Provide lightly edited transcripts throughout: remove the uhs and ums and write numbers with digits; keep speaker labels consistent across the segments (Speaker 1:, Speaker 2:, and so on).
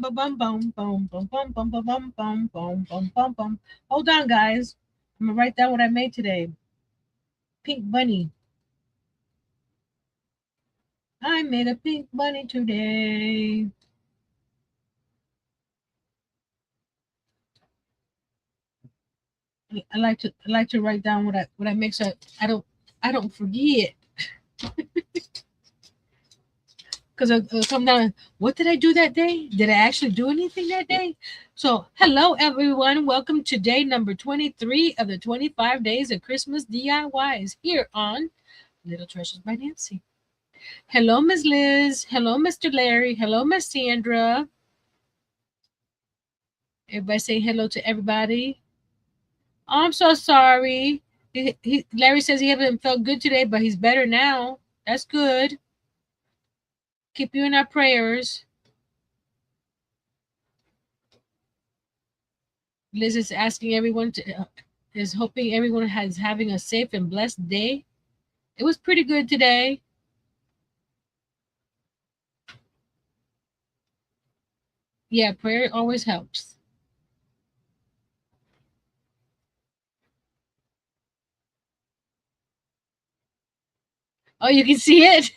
Speaker 1: Hold on, guys. I'm gonna write down what I made today. Pink bunny. I made a pink bunny today. I like to write down what I make so I don't forget. Because I'll come down. What did I do that day? Did I actually do anything that day? So, hello everyone. Welcome to day number 23 of the 25 days of Christmas DIYs here on Little Treasures by Nancy. Hello, Ms. Liz. Hello, Mr. Larry. Hello, Miss Sandra. Everybody say hello to everybody. Oh, I'm so sorry. Larry says he hasn't felt good today, but he's better now. That's good. Keep you in our prayers. Liz is asking everyone is hoping everyone is having a safe and blessed day. It was pretty good today. Yeah, prayer always helps. Oh, you can see it.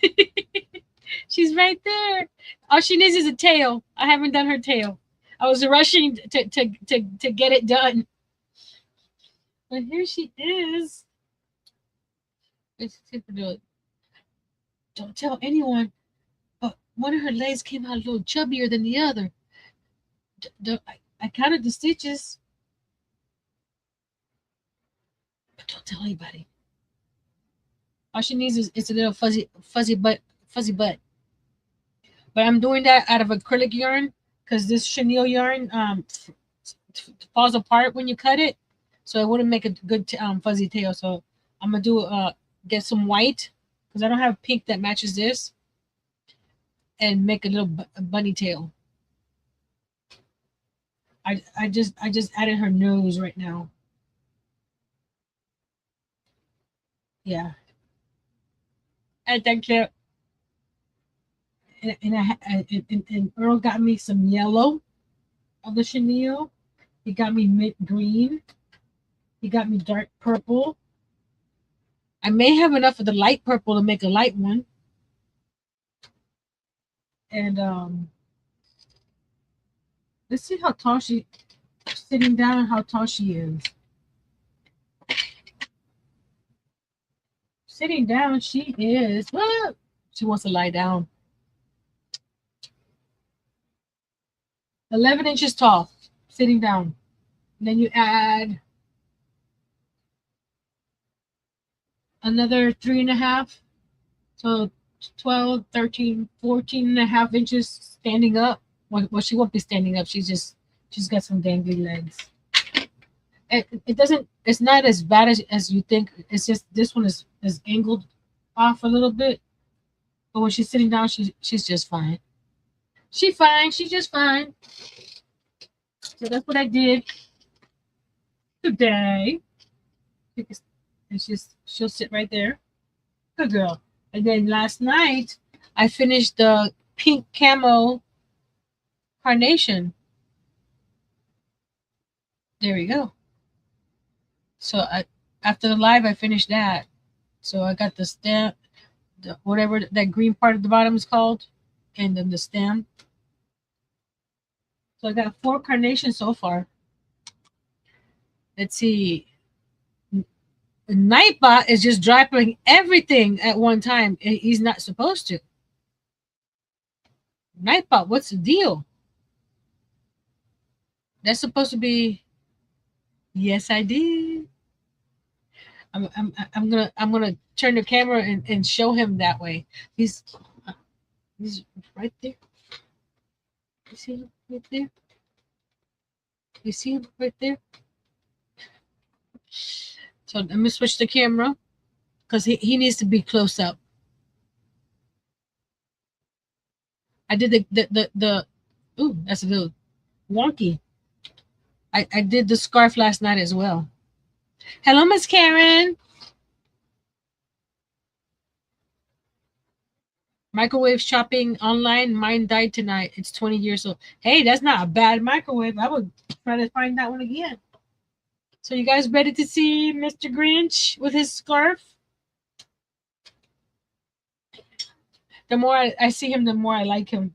Speaker 1: She's right there. All she needs is a tail. I haven't done her tail. I was rushing to get it done. But here she is. Let's see if we do it. Don't tell anyone. But one of her legs came out a little chubbier than the other. I counted the stitches. But don't tell anybody. All she needs is a little fuzzy butt. But I'm doing that out of acrylic yarn because this chenille yarn falls apart when you cut it, so it wouldn't make a good fuzzy tail. So I'm gonna do get some white because I don't have pink that matches this, and make a little bunny tail. I just added her nose right now. Yeah, and thank you. And Earl got me some yellow of the chenille. He got me mint green. He got me dark purple. I may have enough of the light purple to make a light one. And let's see how tall she sitting down and how tall she is. Sitting down, she is. She wants to lie down. 11 inches tall, sitting down. And then you add another 3.5. So 12, 13, 14 and a half inches standing up. Well, she won't be standing up. She's got some dangly legs. It doesn't. It's not as bad as you think. It's just this one is angled off a little bit. But when she's sitting down, she's just fine. She's fine. She's just fine. So that's what I did today. And she'll sit right there. Good girl. And then last night I finished the pink camo carnation. There we go. So after the live I finished that. So I got the stem, whatever that green part at the bottom is called, and then the stem. So I got 4 carnations so far. Let's see. Nightbot is just dropping everything at one time. He's not supposed to. Nightbot, what's the deal? That's supposed to be. Yes, I did. I'm gonna turn the camera and show him that way. He's right there. You see him right there? You see him right there? So let me switch the camera because he needs to be close up. I did the ooh, that's a little wonky. I did the scarf last night as well. Hello, Miss Karen. Microwave shopping online. Mine died tonight. It's 20 years old. Hey, that's not a bad microwave. I would try to find that one again. So you guys ready to see Mr. Grinch with his scarf? The more I see him, the more I like him.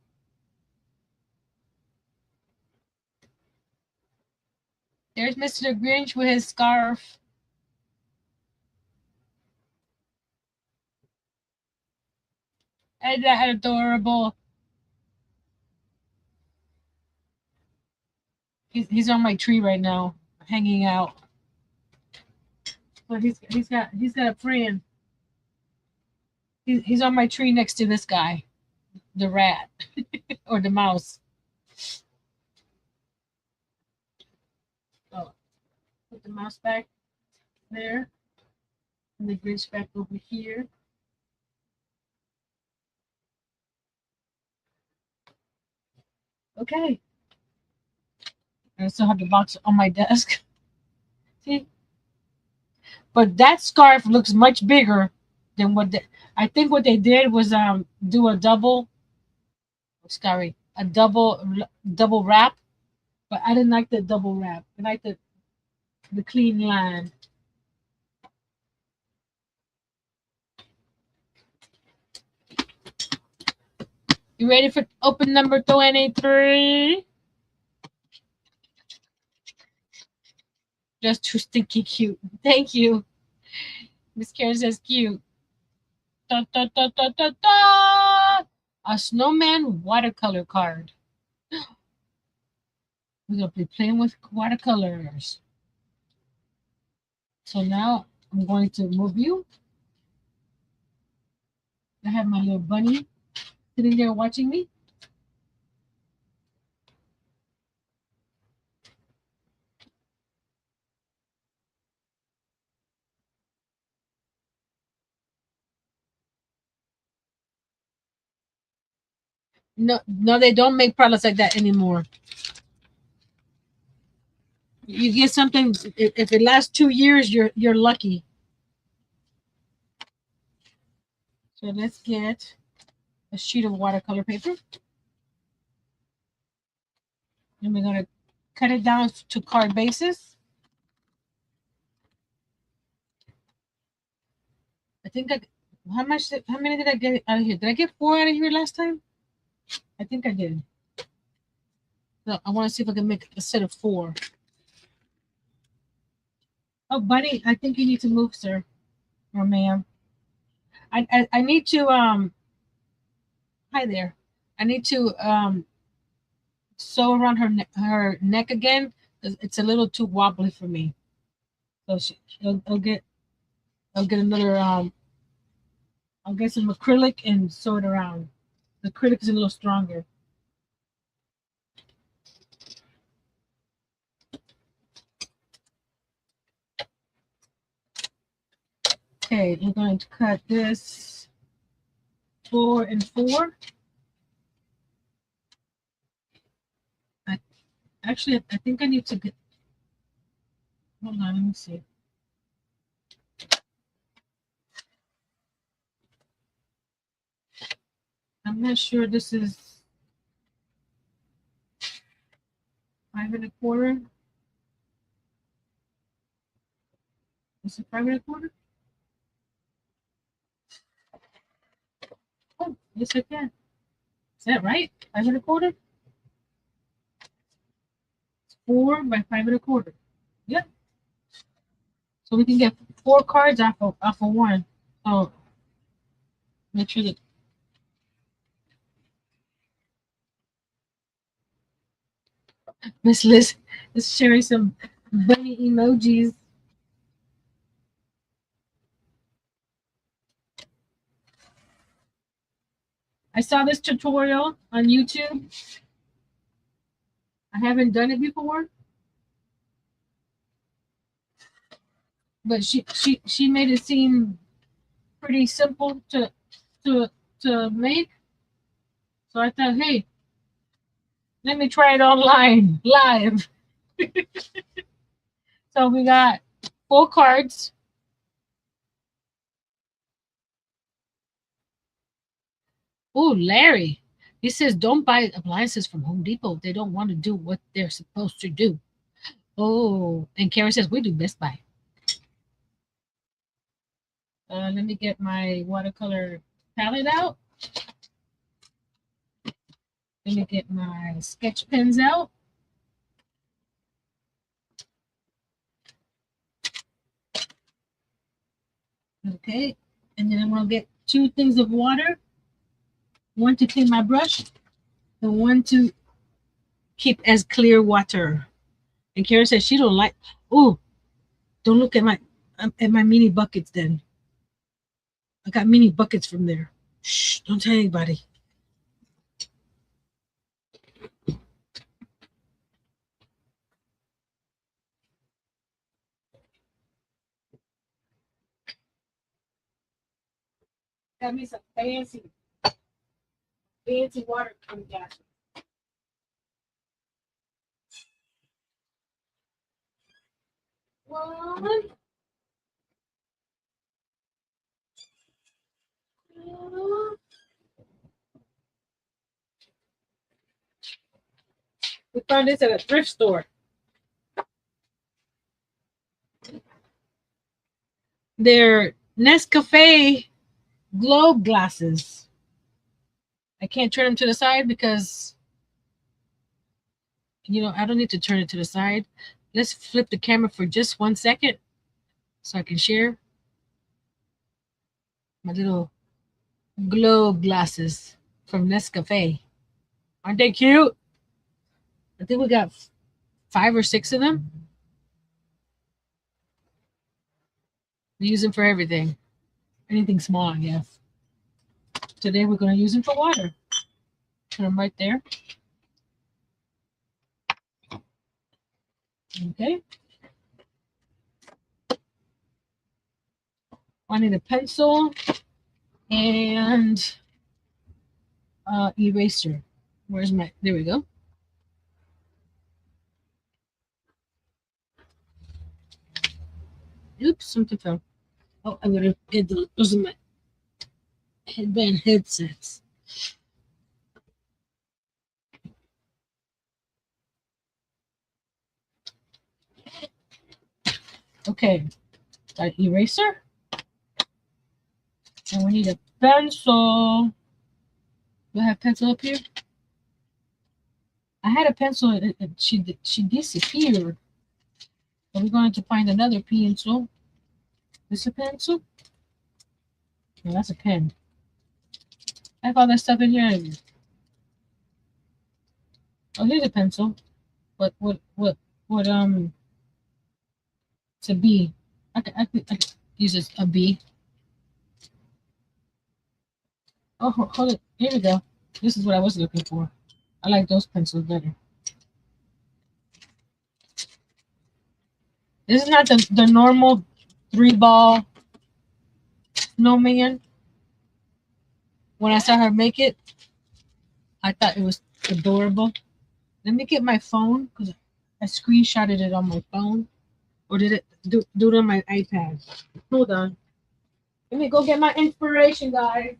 Speaker 1: There's Mr. Grinch with his scarf. Isn't that adorable? He's on my tree right now, hanging out. But he's got a friend. He's on my tree next to this guy, the rat or the mouse. So put the mouse back there, and the Grinch back over here. Okay. I still have the box on my desk. See? But that scarf looks much bigger than I think what they did was do a double, sorry, a double wrap. But I didn't like the double wrap. I like the clean line. You ready for open number 23? Just too stinky cute. Thank you. Miss Karen says cute. Da, da, da, da, da, da. A snowman watercolor card. We're going to be playing with watercolors. So now I'm going to move you. I have my little bunny sitting there watching me. No, no, they don't make products like that anymore. You get something if it lasts 2 years, you're lucky. So let's get a sheet of watercolor paper, and we're gonna cut it down to card bases. I think how many did I get out of here? Did I get 4 out of here last time? I think I did. So I want to see if I can make a set of 4. Oh, buddy, I think you need to move, sir or ma'am. I need to Hi there. I need to sew around her neck again. It's a little too wobbly for me. So I'll get another I'll get some acrylic and sew it around. The acrylic is a little stronger. Okay, we're going to cut this 4 and 4. Actually, I think I need to get. Hold on, let me see. I'm not sure this is 5 1/4. Is it 5 1/4? Oh, yes, I can. Is that right? 5 1/4? 4 by 5 1/4. Yep. So we can get 4 cards off of one. So make sure that Miss Liz is sharing some bunny emojis. I saw this tutorial on YouTube. I haven't done it before, but she made it seem pretty simple to to make. So I thought, hey, let me try it online live. So we got 4 cards. Oh, Larry. He says don't buy appliances from Home Depot. They don't want to do what they're supposed to do. Oh, and Karen says we do Best Buy. Let me get my watercolor palette out. Let me get my sketch pens out. Okay, and then I'm gonna get 2 things of water. One to clean my brush, and one to keep as clear water. And Karen says she don't like. Oh, don't look at my mini buckets. Then I got mini buckets from there. Shh! Don't tell anybody. Got me some fancy water coming down. One, two. We found this at a thrift store. They're Nescafe globe glasses. I can't turn them to the side because I don't need to turn it to the side. Let's flip the camera for just 1 second so I can share my little globe glasses from Nescafe. Aren't they cute? I think we got 5 or 6 of them. We use them for everything. Anything small, yes. Today we're going to use them for water. Put them right there. Okay. I need a pencil and eraser. Where's my? There we go. Oops, something fell. Oh, I'm gonna hit those are my headband headsets. Okay, got eraser, and we need a pencil. Do I have pencil up here? I had a pencil, and she disappeared. So we're going to find another pencil. This a pencil? No, that's a pen. I have all that stuff in here. Oh, here's a pencil. What it's a B. I could use a B. Oh, hold it. Here we go. This is what I was looking for. I like those pencils better. This is not the normal 3-ball snowman. When I saw her make it, I thought it was adorable. Let me get my phone because I screenshotted it on my phone. Or did it do it on my iPad? Hold on. Let me go get my inspiration, guys.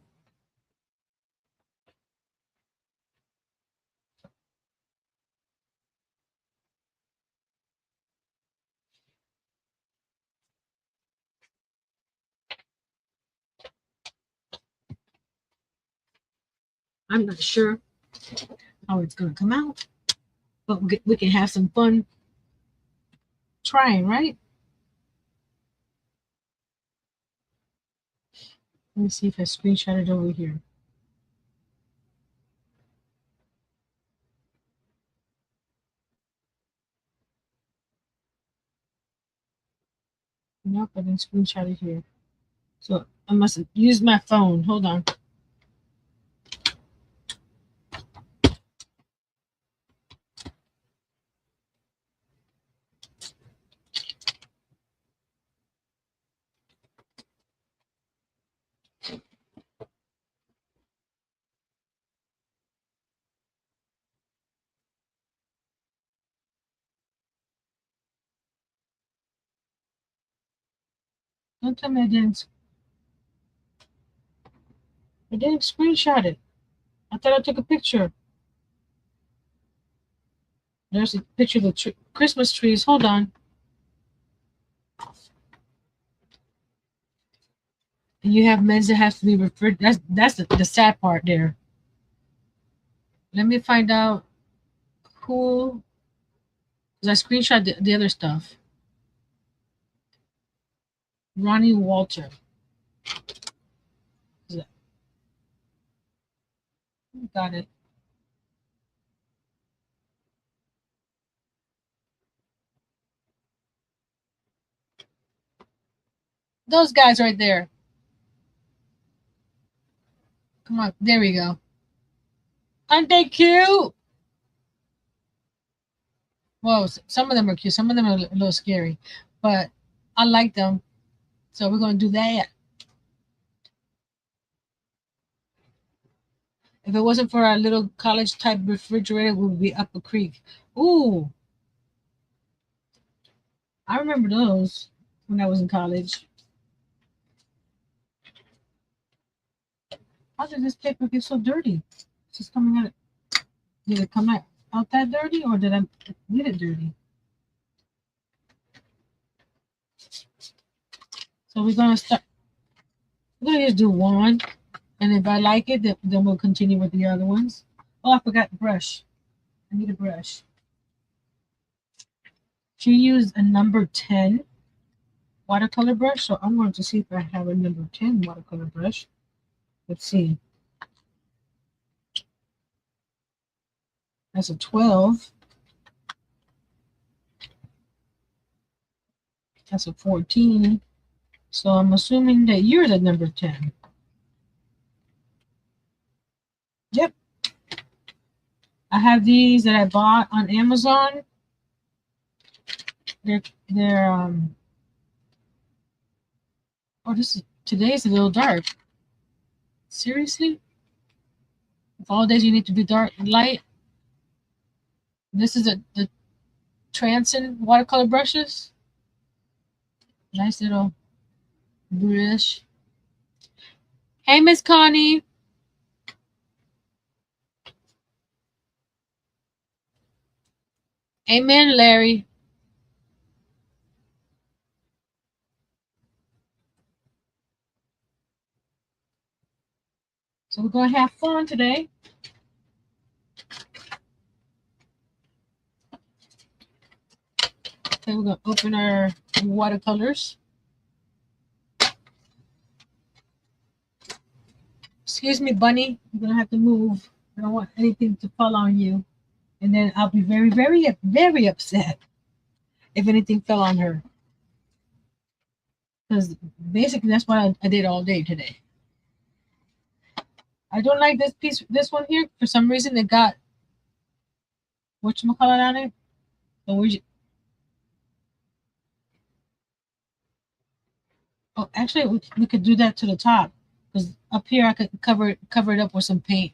Speaker 1: I'm not sure how it's going to come out, but we can have some fun trying, right? Let me see if I screenshot it over here. Nope, I didn't screenshot it here. So I must have used my phone. Hold on. Don't tell me I didn't screenshot it. thought I took a picture. There's a picture of the Christmas trees. Hold on. And you have men's that have to be referred. That's the sad part there. Let me find out who. Because I screenshot the other stuff. Ronnie Walter. Got it. Those guys right there. Come on. There we go. Aren't they cute? Well, some of them are cute. Some of them are a little scary. But I like them. So we're going to do that. If it wasn't for our little college type refrigerator, we would be up a creek. Ooh. I remember those when I was in college. How did this paper get so dirty? It's just coming out. Did it come out that dirty, or did I get it dirty? So we're gonna start. We're gonna just do one, and if I like it, then we'll continue with the other ones. Oh, I forgot the brush. I need a brush. She used a number 10 watercolor brush, so I'm going to see if I have a number 10 watercolor brush. Let's see. That's a 12. That's a 14. So I'm assuming that you're the number 10. Yep. I have these that I bought on Amazon. They're oh, today's a little dark. Seriously? If all days you need to be dark and light. This is the Transin watercolor brushes. Nice little brush. Hey, Miss Connie. Amen, Larry. So we're going to have fun today. Okay, we're going to open our watercolors. Excuse me, Bunny. I'm going to have to move. I don't want anything to fall on you. And then I'll be very, very, very upset if anything fell on her. Because basically that's what I did all day today. I don't like this one here. For some reason, it got whatchamacallit on it. So oh, actually, we could do that to the top. Because up here, I could cover it up with some paint.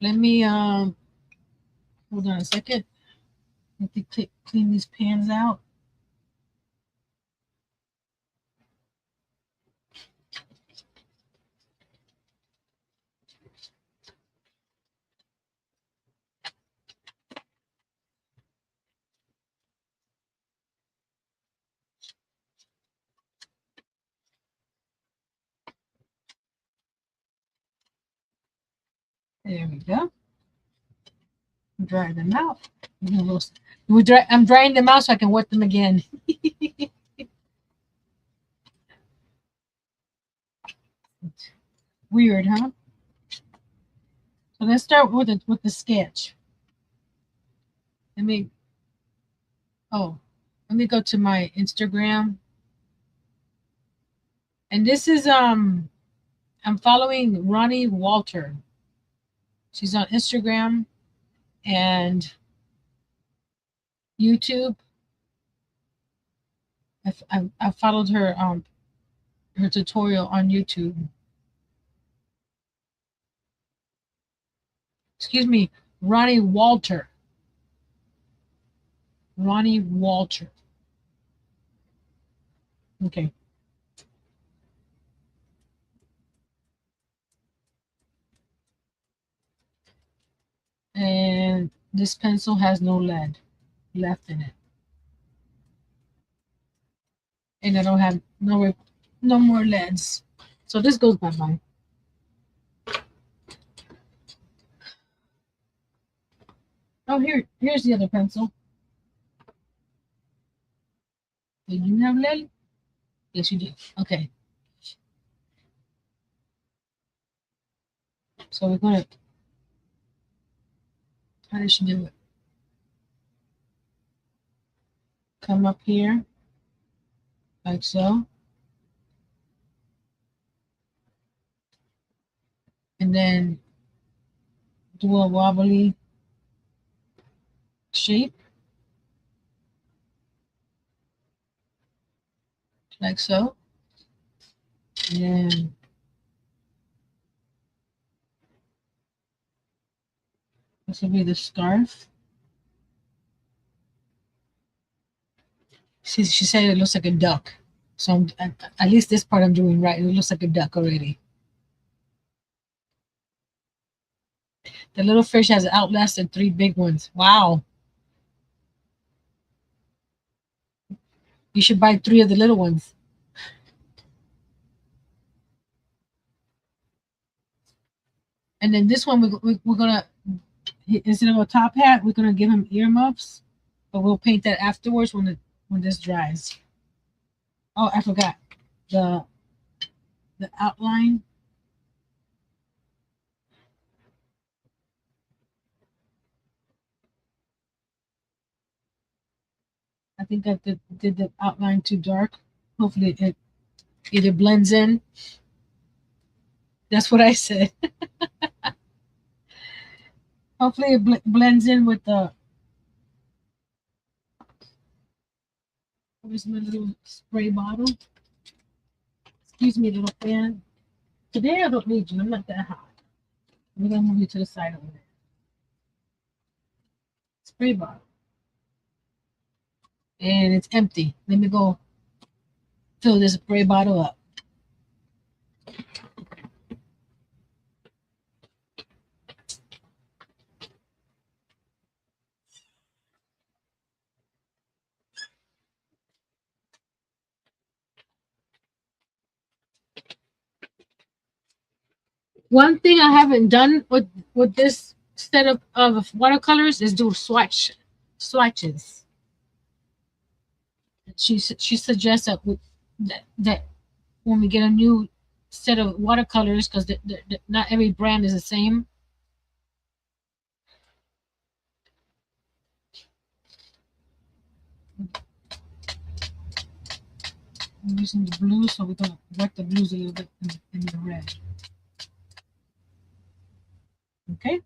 Speaker 1: Let me, hold on a second. Let me clean these pans out. There we go. Dry them out. I'm drying them out so I can wet them again. Weird, huh? So let's start with the sketch. Let me go to my Instagram. And this is I'm following Ronnie Walter. She's on Instagram and YouTube. I followed her her tutorial on YouTube. Excuse me, Ronnie Walter. Ronnie Walter. Okay. this pencil has no lead left in it. And I don't have no more leads. So this goes bye-bye. Oh, here's the other pencil. Did you have lead? Yes, you did. Okay. So we're gonna, how did she do it? Come up here, like so. And then do a wobbly shape, like so. And then this will be the scarf. She said it looks like a duck. So at least this part I'm doing right. It looks like a duck already. The little fish has outlasted 3 big ones. Wow. You should buy 3 of the little ones. And then this one, we're going to, instead of a top hat, we're going to give him earmuffs. But we'll paint that afterwards when this dries. Oh, I forgot. The outline. I think I did the outline too dark. Hopefully it either blends in. That's what I said. Hopefully it blends in with the. Where's my little spray bottle? Excuse me, little fan. Today I don't need you. I'm not that hot. I'm gonna move you to the side over there. Spray bottle. And it's empty. Let me go fill this spray bottle up. One thing I haven't done with this set of watercolors is do swatches. She suggests that when we get a new set of watercolors, because not every brand is the same. I'm using the blue, so we're gonna wet the blues a little bit in the red. Okay.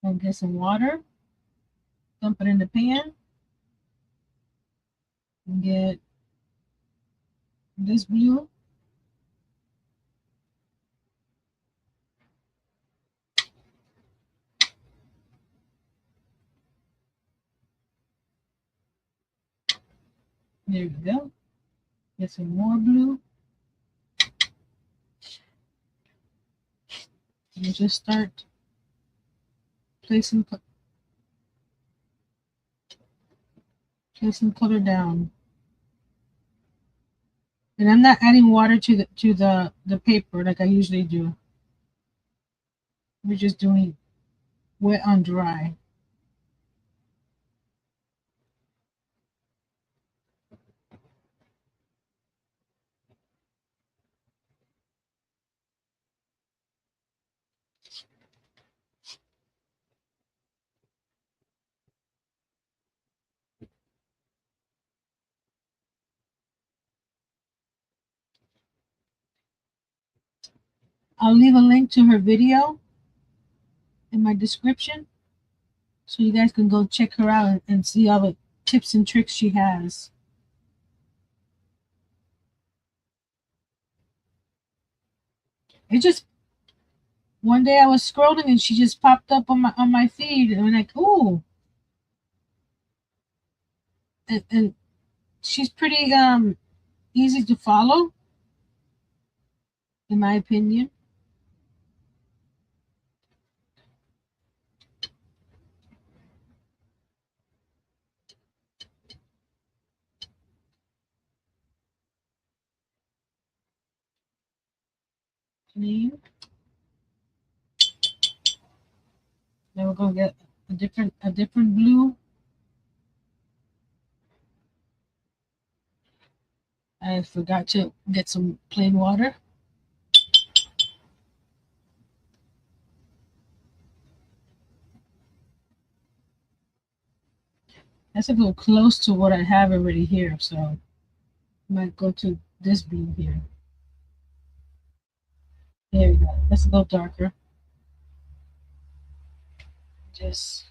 Speaker 1: And get some water. Dump it in the pan. And get this blue. There we go. Get some more blue. And just start placing color down. And I'm not adding water to the paper like I usually do. We're just doing wet on dry. I'll leave a link to her video in my description so you guys can go check her out and see all the tips and tricks she has. It just one day I was scrolling and she just popped up on my feed and I'm like, ooh. And she's pretty easy to follow. in my opinion. Clean. Then we're gonna get a different blue. I forgot to get some plain water. That's a little close to what I have already here, so I might go to this blue here. There we go. That's a little darker. Just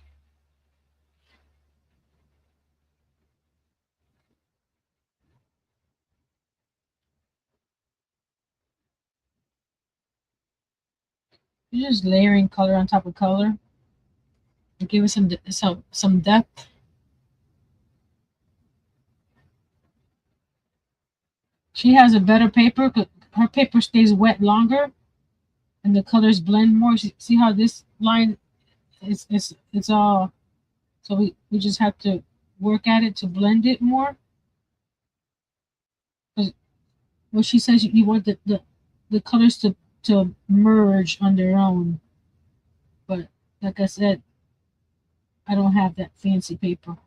Speaker 1: you're just layering color on top of color and give it some depth. She has a better paper. 'Cause her paper stays wet longer, and the colors blend more. See how this line it's all. So we just have to work at it to blend it more. 'Cause what she says, you want the colors to merge on their own. But like I said, I don't have that fancy paper.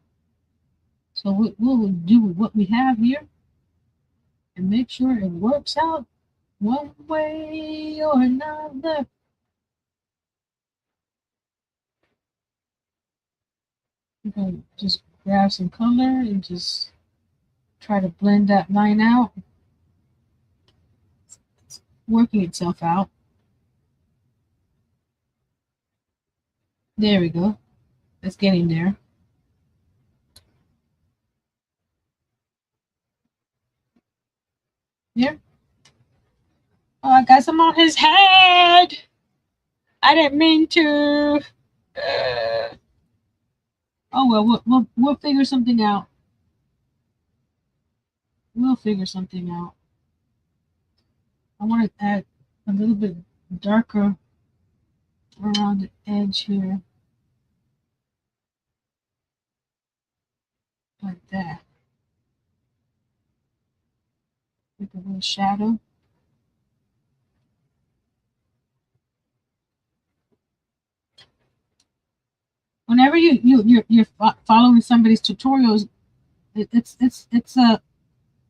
Speaker 1: So we'll do what we have here and make sure it works out one way or another. We're going to just grab some color and just try to blend that line out. It's working itself out. There we go. It's getting there. Yeah. Oh, I got some on his head. I didn't mean to. Oh well, we'll figure something out. We'll figure something out. I want to add a little bit darker around the edge here, like that, with a little shadow. Whenever you're following somebody's tutorials, it's a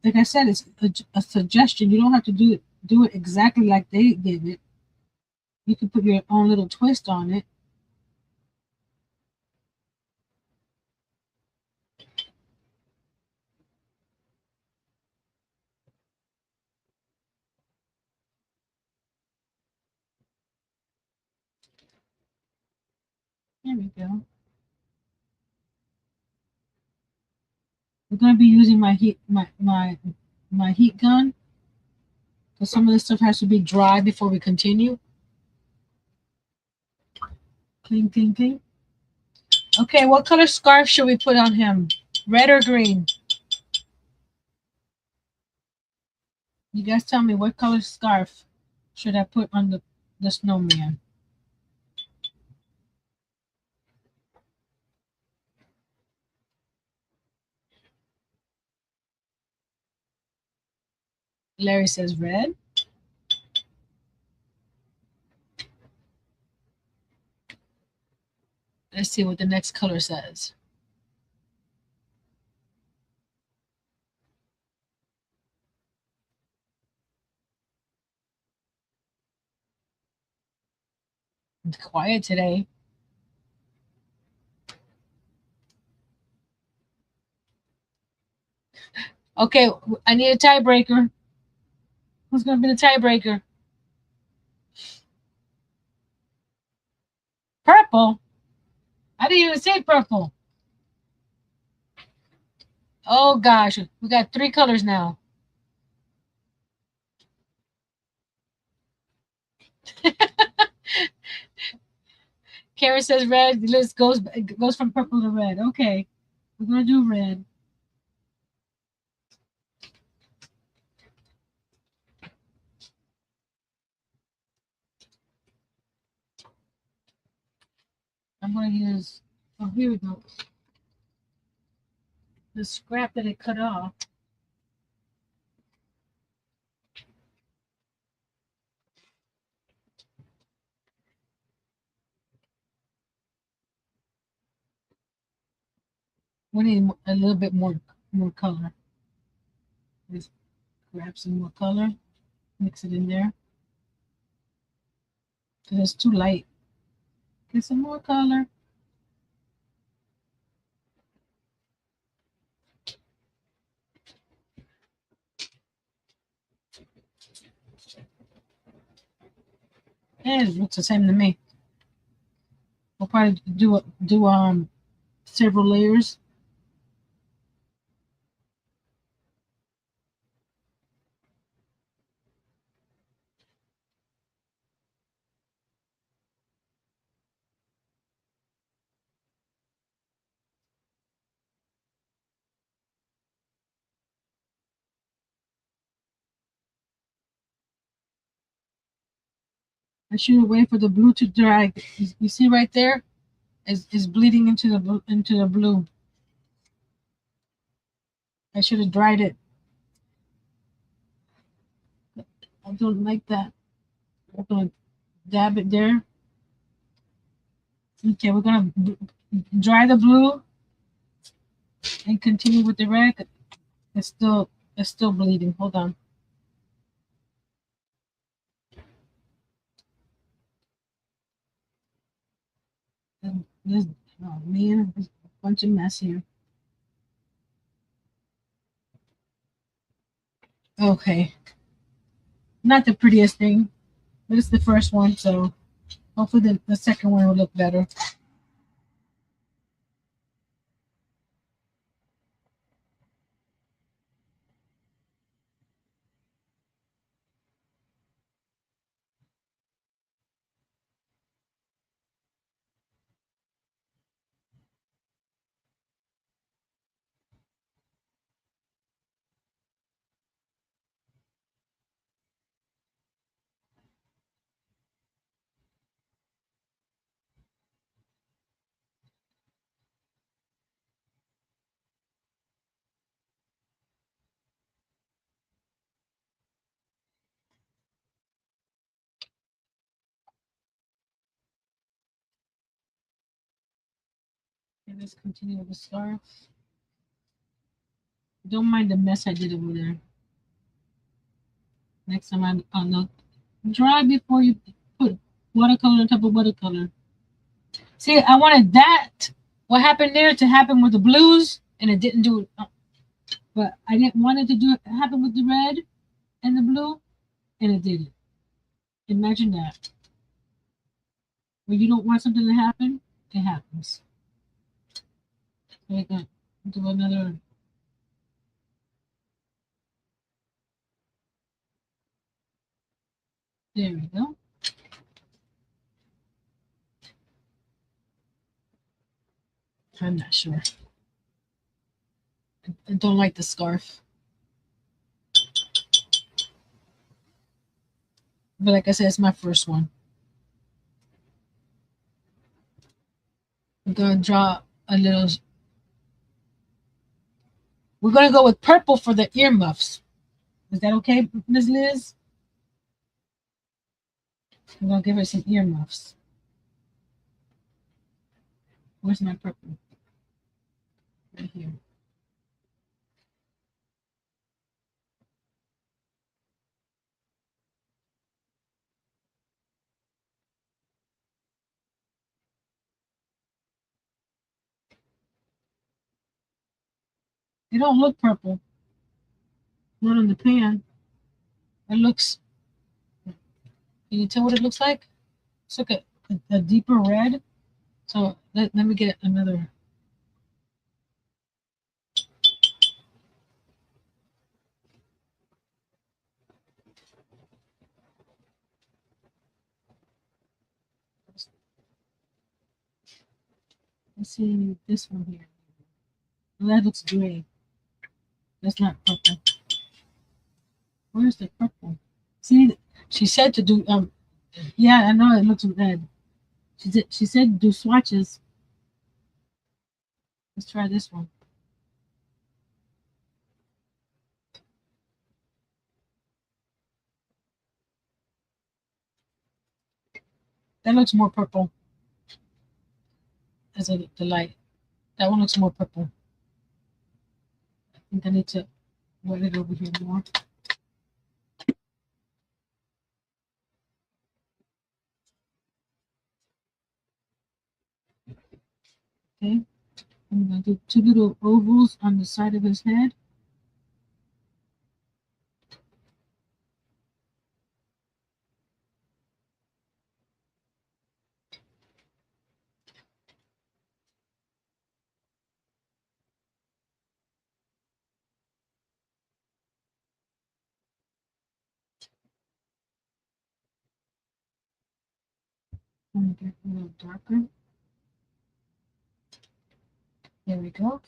Speaker 1: like I said, it's a suggestion. You don't have to do it exactly like they did it. You can put your own little twist on it. There we go. We're going to be using my heat gun because some of this stuff has to be dry before we continue. Clean, clean, clean. Okay, what color scarf should we put on him? Red or green? You guys tell me what color scarf should I put on the snowman? Larry says red. Let's see what the next color says. It's quiet today. Okay, I need a tiebreaker. Who's going to be the tiebreaker? Purple? I didn't even say purple. Oh gosh, we got 3 colors now. Karen says red. The list goes from purple to red. Okay, we're gonna do red. I'm going to use, oh, here we go. The scrap that it cut off. We need a little bit more color. Just grab some more color, mix it in there. Because it's too light. Get some more color. And it looks the same to me. We'll probably do several layers. I should wait for the blue to dry. You see right there, is bleeding into the blue. I should have dried it. I don't like that. I'm gonna dab it there. Okay, we're gonna dry the blue and continue with the red. It's still bleeding. Hold on. This, oh man, there's a bunch of mess here. Okay, not the prettiest thing, but it's the first one, so hopefully the second one will look better. Okay, let's continue with the scarf. Don't mind the mess I did over there. Next time I'll know. Dry before you put watercolor on top of watercolor. See, I wanted that. What happened there to happen with the blues, and it didn't do it. But I didn't want it to do it happen with the red and the blue, and it did it. Imagine that. When you don't want something to happen, it happens. We're gonna do another. There we go. I'm not sure. I don't like the scarf. But like I said, it's my first one. I'm gonna draw a little. We're gonna go with purple for the earmuffs. Is that okay, Ms. Liz? I'm gonna give her some earmuffs. Where's my purple? Right here. It don't look purple. Not on the pan. It looks. Can you tell what it looks like? It's like a deeper red. So let me get another. Let's see this one here. Well, that looks gray. That's not purple. Where's the purple? See, she said to do. Yeah, I know it looks red. She said do swatches. Let's try this one. That looks more purple as a the light. That one looks more purple. I think I need to wet it over here more. Okay. I'm gonna do two little ovals on the side of his head. I'm gonna get a little darker. There we go.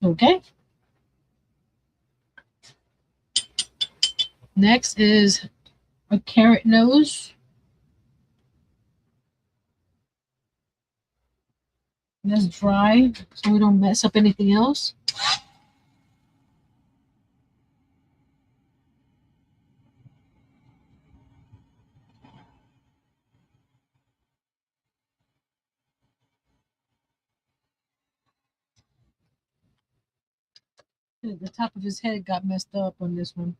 Speaker 1: Okay. Next is a carrot nose. That's dry, so we don't mess up anything else. The top of his head got messed up on this one,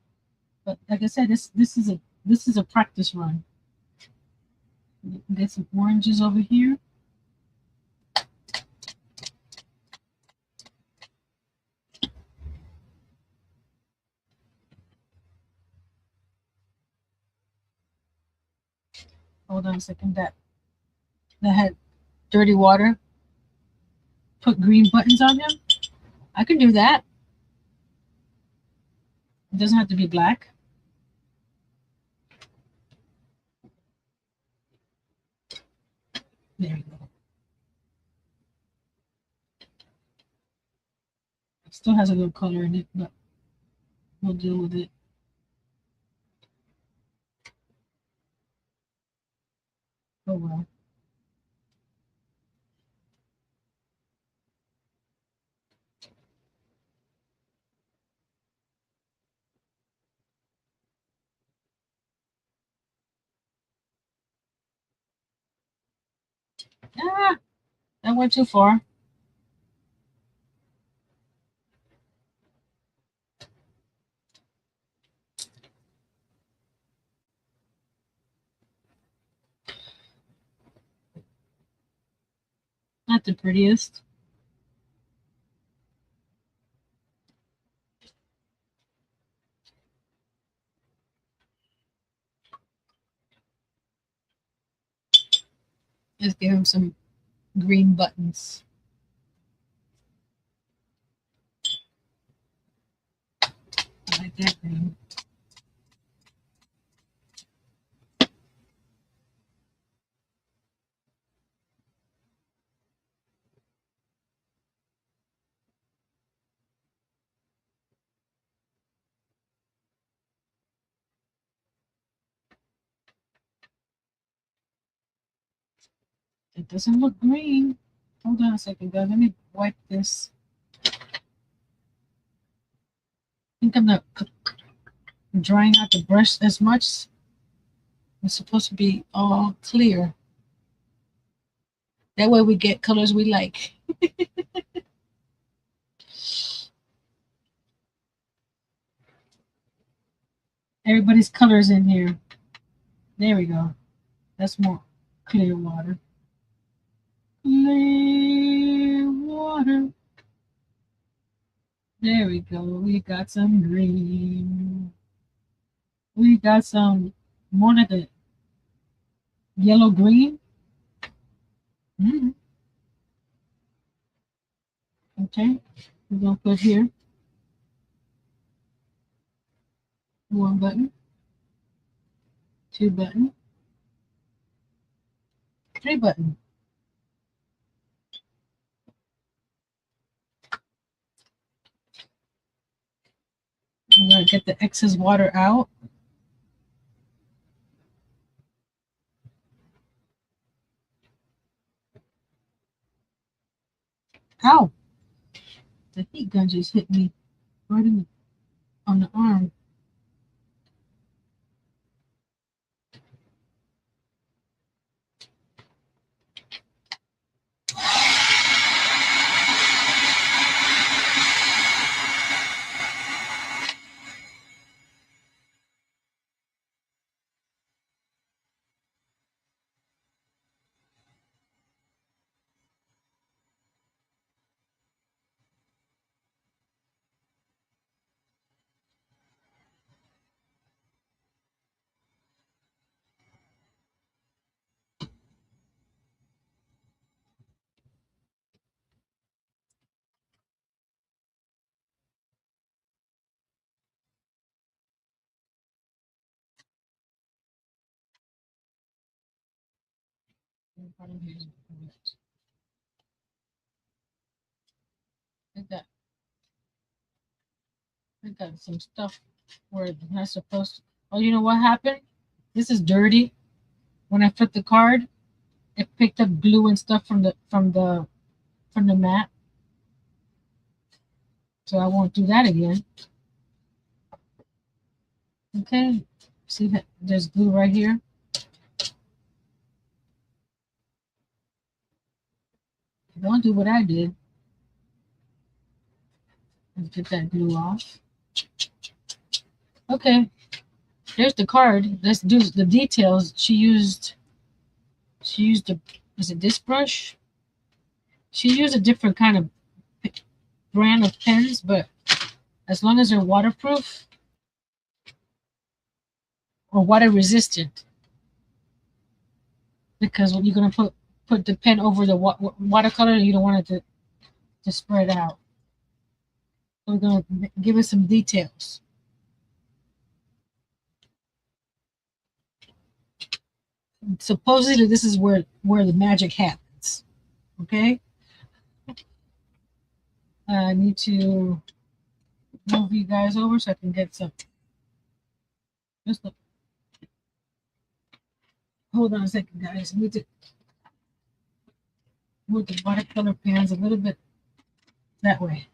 Speaker 1: but like I said, this is a practice run. Get some oranges over here. Hold on a second. That had dirty water. Put green buttons on him. I can do that. It doesn't have to be black. There you go. It still has a little color in it, but we'll deal with it. Oh well. Ah, that went too far. Not the prettiest. Let's give him some green buttons. I like that green. It doesn't look green. Hold on a second, guys. Let me wipe this. I think I'm not drying out the brush as much. It's supposed to be all clear. That way we get colors we like. Everybody's colors in here. There we go. That's more clear water. Clear water. There we go. We got some green. We got some more like a yellow green. Mm. Okay. We're going to put here. One button. 2 button, 3 button. I'm going to get the excess water out. Ow! The heat gun just hit me right on the arm. I got, I got some stuff where it's not supposed to. Oh, you know what happened? This is dirty. When I flipped the card, it picked up glue and stuff from the mat. So I won't do that again. Okay. See that there's glue right here. Don't do what I did. Let's get that glue off. Okay. There's the card. Let's do the details. She used a, is it this brush? She used a different kind of brand of pens, but as long as they're waterproof or water resistant, because when you're gonna put the pen over the watercolor, you don't want it to spread out. So we're gonna give it some details. Supposedly, this is where the magic happens. Okay, I need to move you guys over so I can get some. Just hold on a second, guys. I need to move the watercolor pans a little bit that way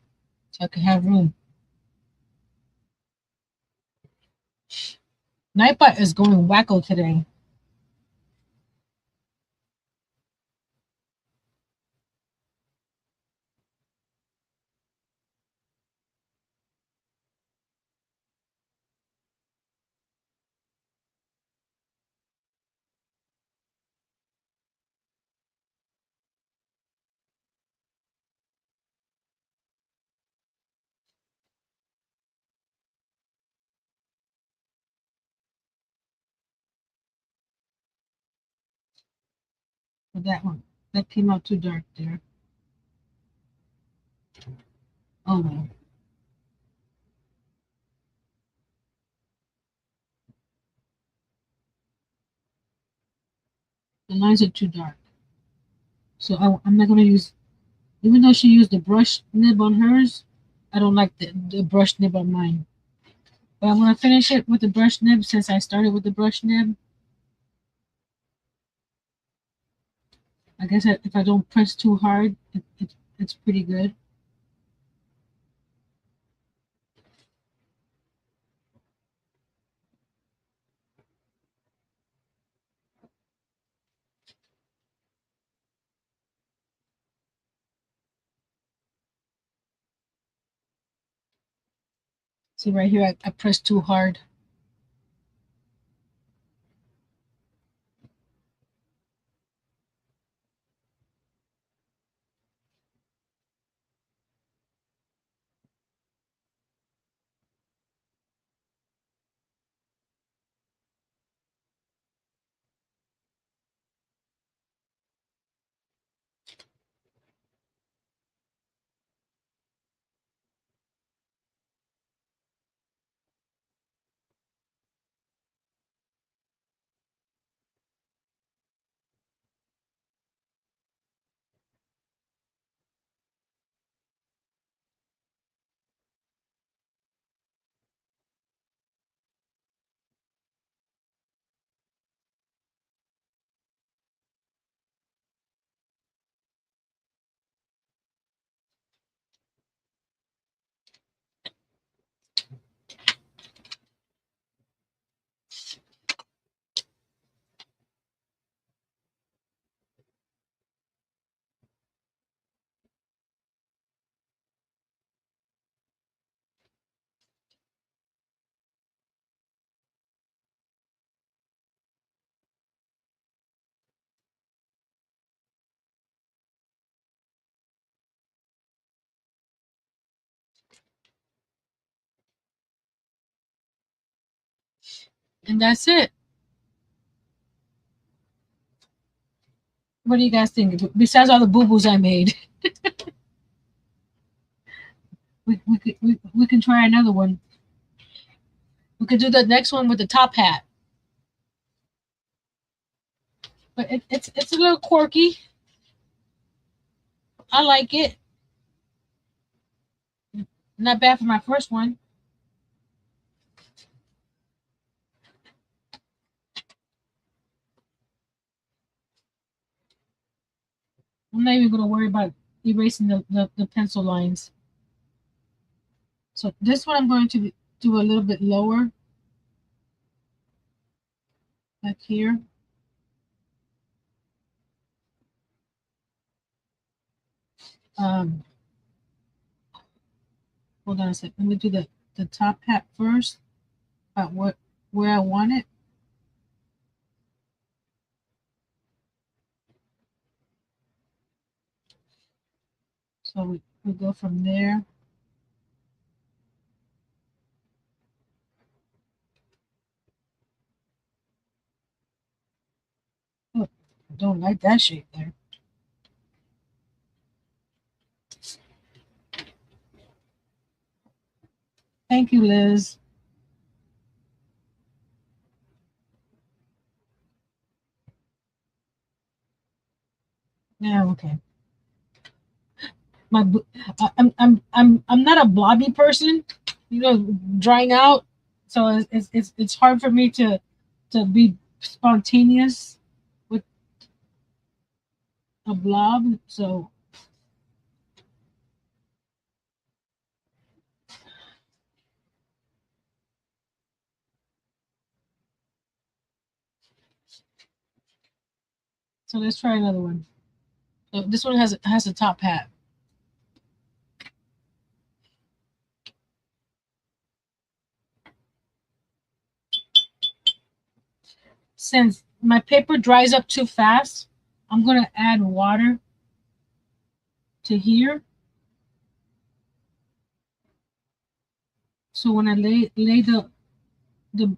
Speaker 1: so I can have room. Nightbot is going wacko today. For that one, that came out too dark there. Oh well, the lines are too dark. So I'm not gonna use, even though she used the brush nib on hers, I don't like the brush nib on mine. But I'm gonna finish it with the brush nib since I started with the brush nib. I guess if I don't press too hard, it's pretty good. See right here, I pressed too hard. And that's it. What do you guys think? Besides all the boo boos I made, we can try another one. We could do the next one with the top hat. But it's a little quirky. I like it. Not bad for my first one. I'm not even gonna worry about erasing the pencil lines. So this one I'm going to do a little bit lower, like here. Um, hold on a second. Let me do the top hat first. About what where I want it. So we go from there. Oh, I don't like that shape there. Thank you, Liz. Yeah, okay. My I'm not a blobby person, you know, drying out. So it's hard for me to be spontaneous with a blob. So let's try another one. So this one has a top hat. Since my paper dries up too fast, I'm gonna add water to here. So when I lay the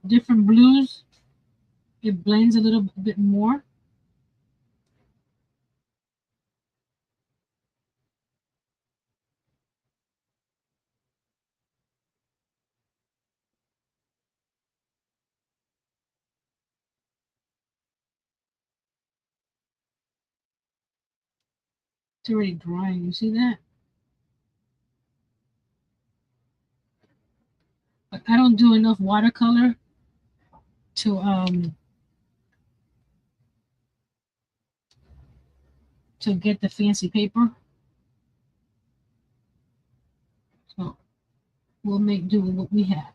Speaker 1: different blues, it blends a little bit more. It's already drying. You see that? But I don't do enough watercolor to to get the fancy paper. So we'll make do with what we have.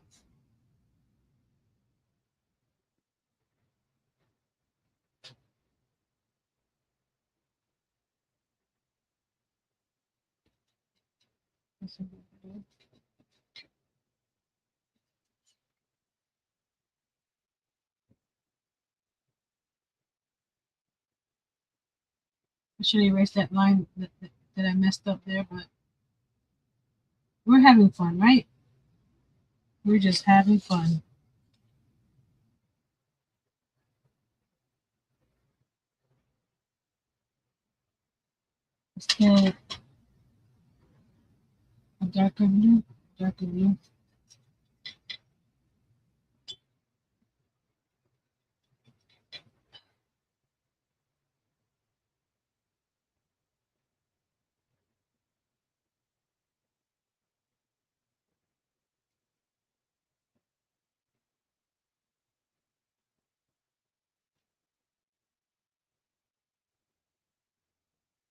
Speaker 1: I should erase that line that I messed up there, but we're having fun, right? We're just having fun. Let's get a darker blue, darker blue.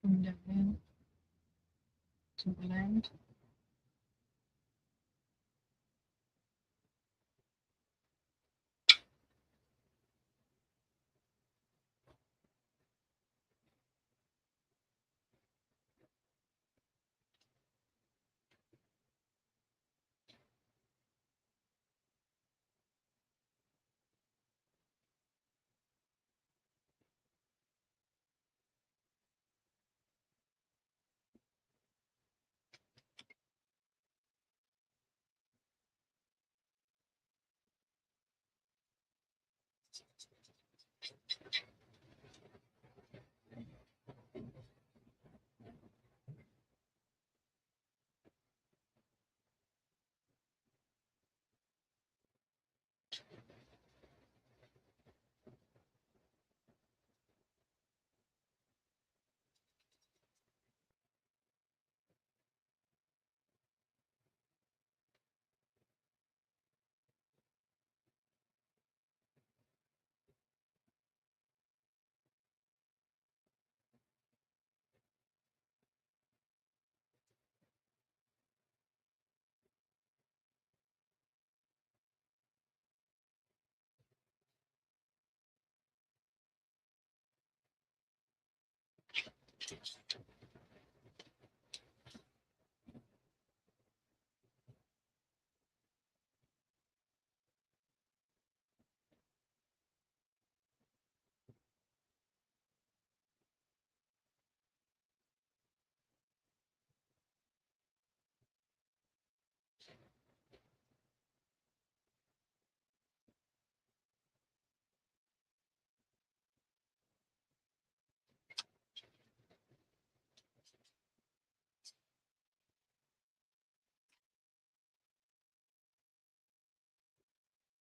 Speaker 1: Bring that in to blend.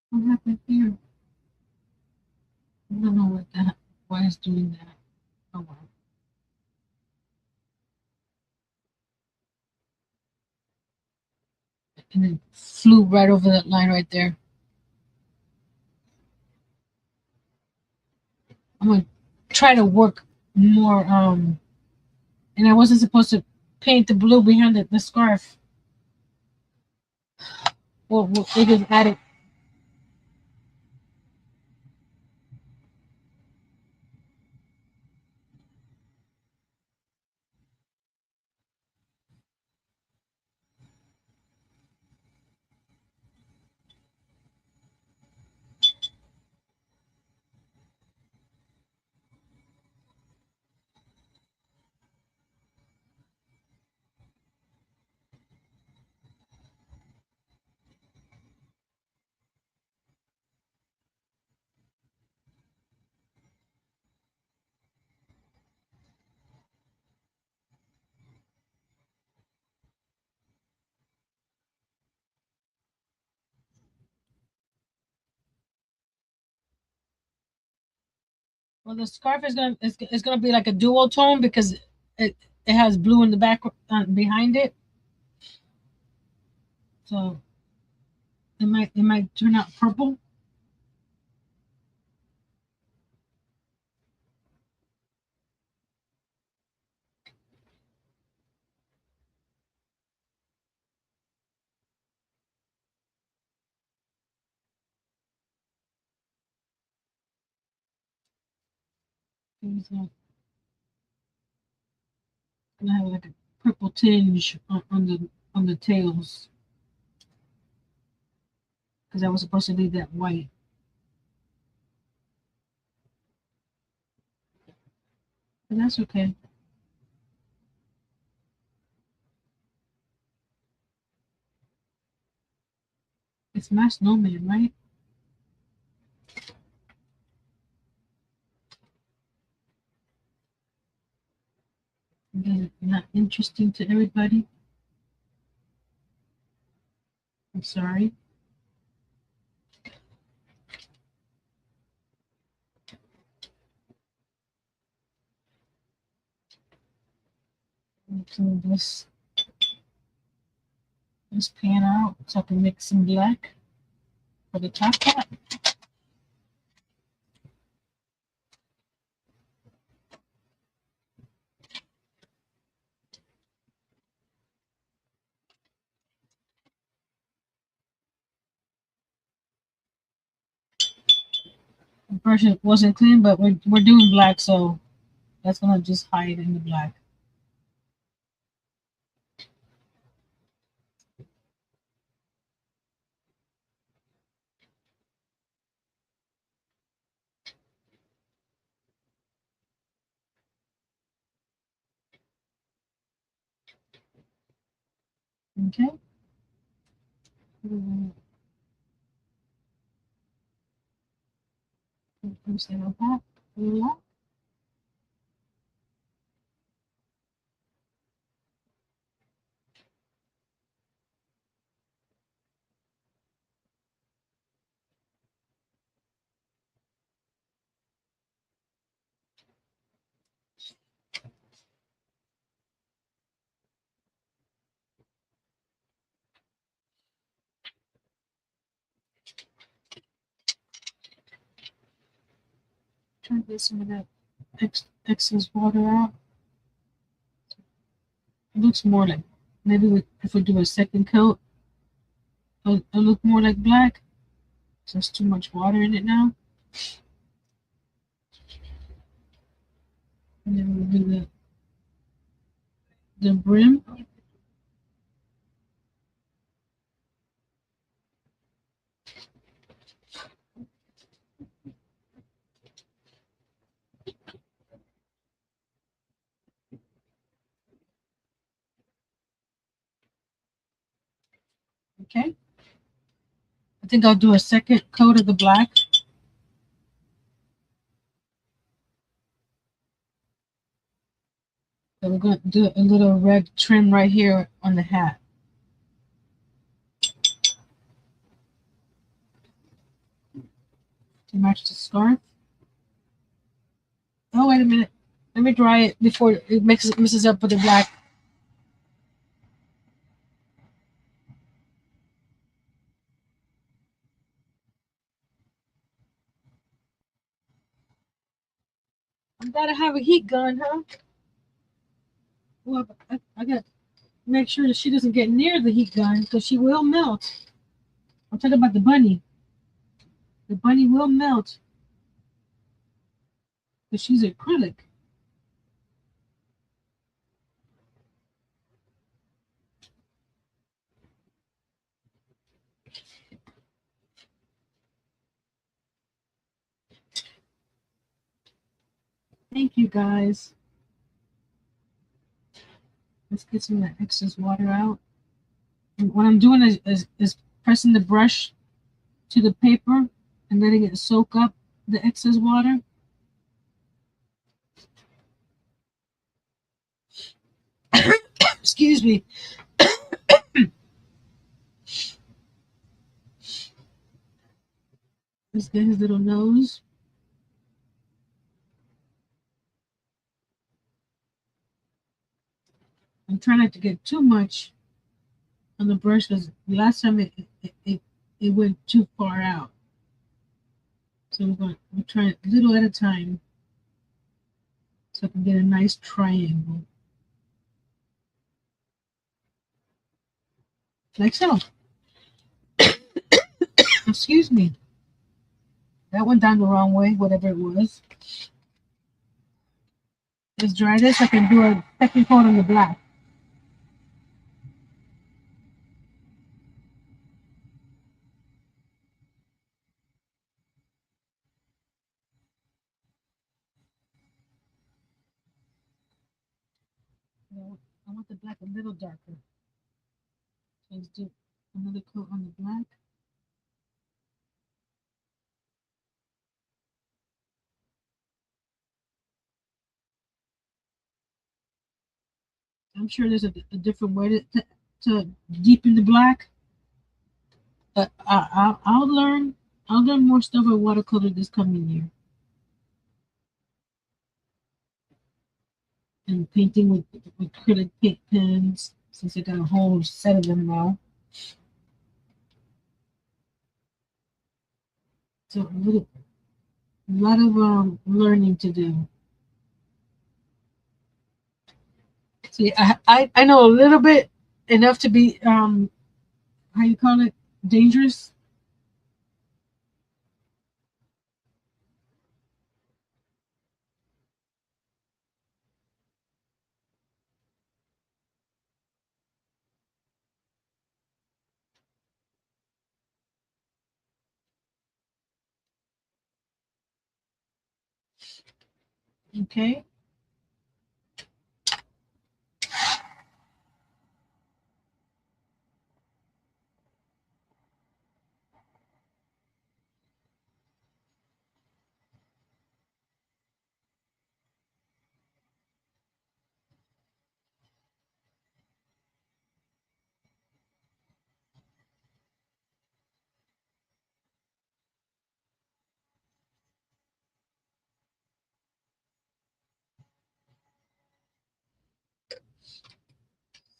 Speaker 1: What happened here? I don't know why it's doing that. Oh well. And it flew right over that line right there. I'm gonna try to work more. And I wasn't supposed to paint the blue behind the scarf. Well, they just added. Well, the scarf is gonna be like a dual tone because it has blue in the back behind it. So it might turn out purple. It's gonna have like a purple tinge on the tails because I was supposed to leave that white. But that's okay. It's my snowman, right? Again, not interesting to everybody. I'm sorry. Clean this pan out so I can mix some black for the top part. The brush wasn't clean, but we're doing black, so that's gonna just hide in the black. Okay. Try to get some of that excess water out. It looks more like if we do a second coat, it'll look more like black. So there's too much water in it now. And then we'll do the brim. Okay. I think I'll do a second coat of the black. So we're going to do a little red trim right here on the hat. To match the scarf. Oh, wait a minute. Let me dry it before it mixes up with the black. I gotta have a heat gun, huh? Well, I gotta make sure that she doesn't get near the heat gun because she will melt. I'm talking about the bunny. The bunny will melt because she's acrylic. Thank you, guys. Let's get some of that excess water out. And what I'm doing is pressing the brush to the paper and letting it soak up the excess water. Excuse me. Let's get his little nose. I'm trying not to get too much on the brush because last time it went too far out. So we're trying a little at a time so I can get a nice triangle. Like so. Excuse me. That went down the wrong way, whatever it was. Let's dry this. I can do a second coat on the black. I want the black a little darker. So let's do another coat on the black. I'm sure there's a different way to deepen the black, but I'll learn. I'll learn more stuff with watercolor this coming year. And painting with acrylic paint pens, since I got a whole set of them now. So a lot of learning to do. See, I know a little bit, enough to be how you call it, dangerous. Okay.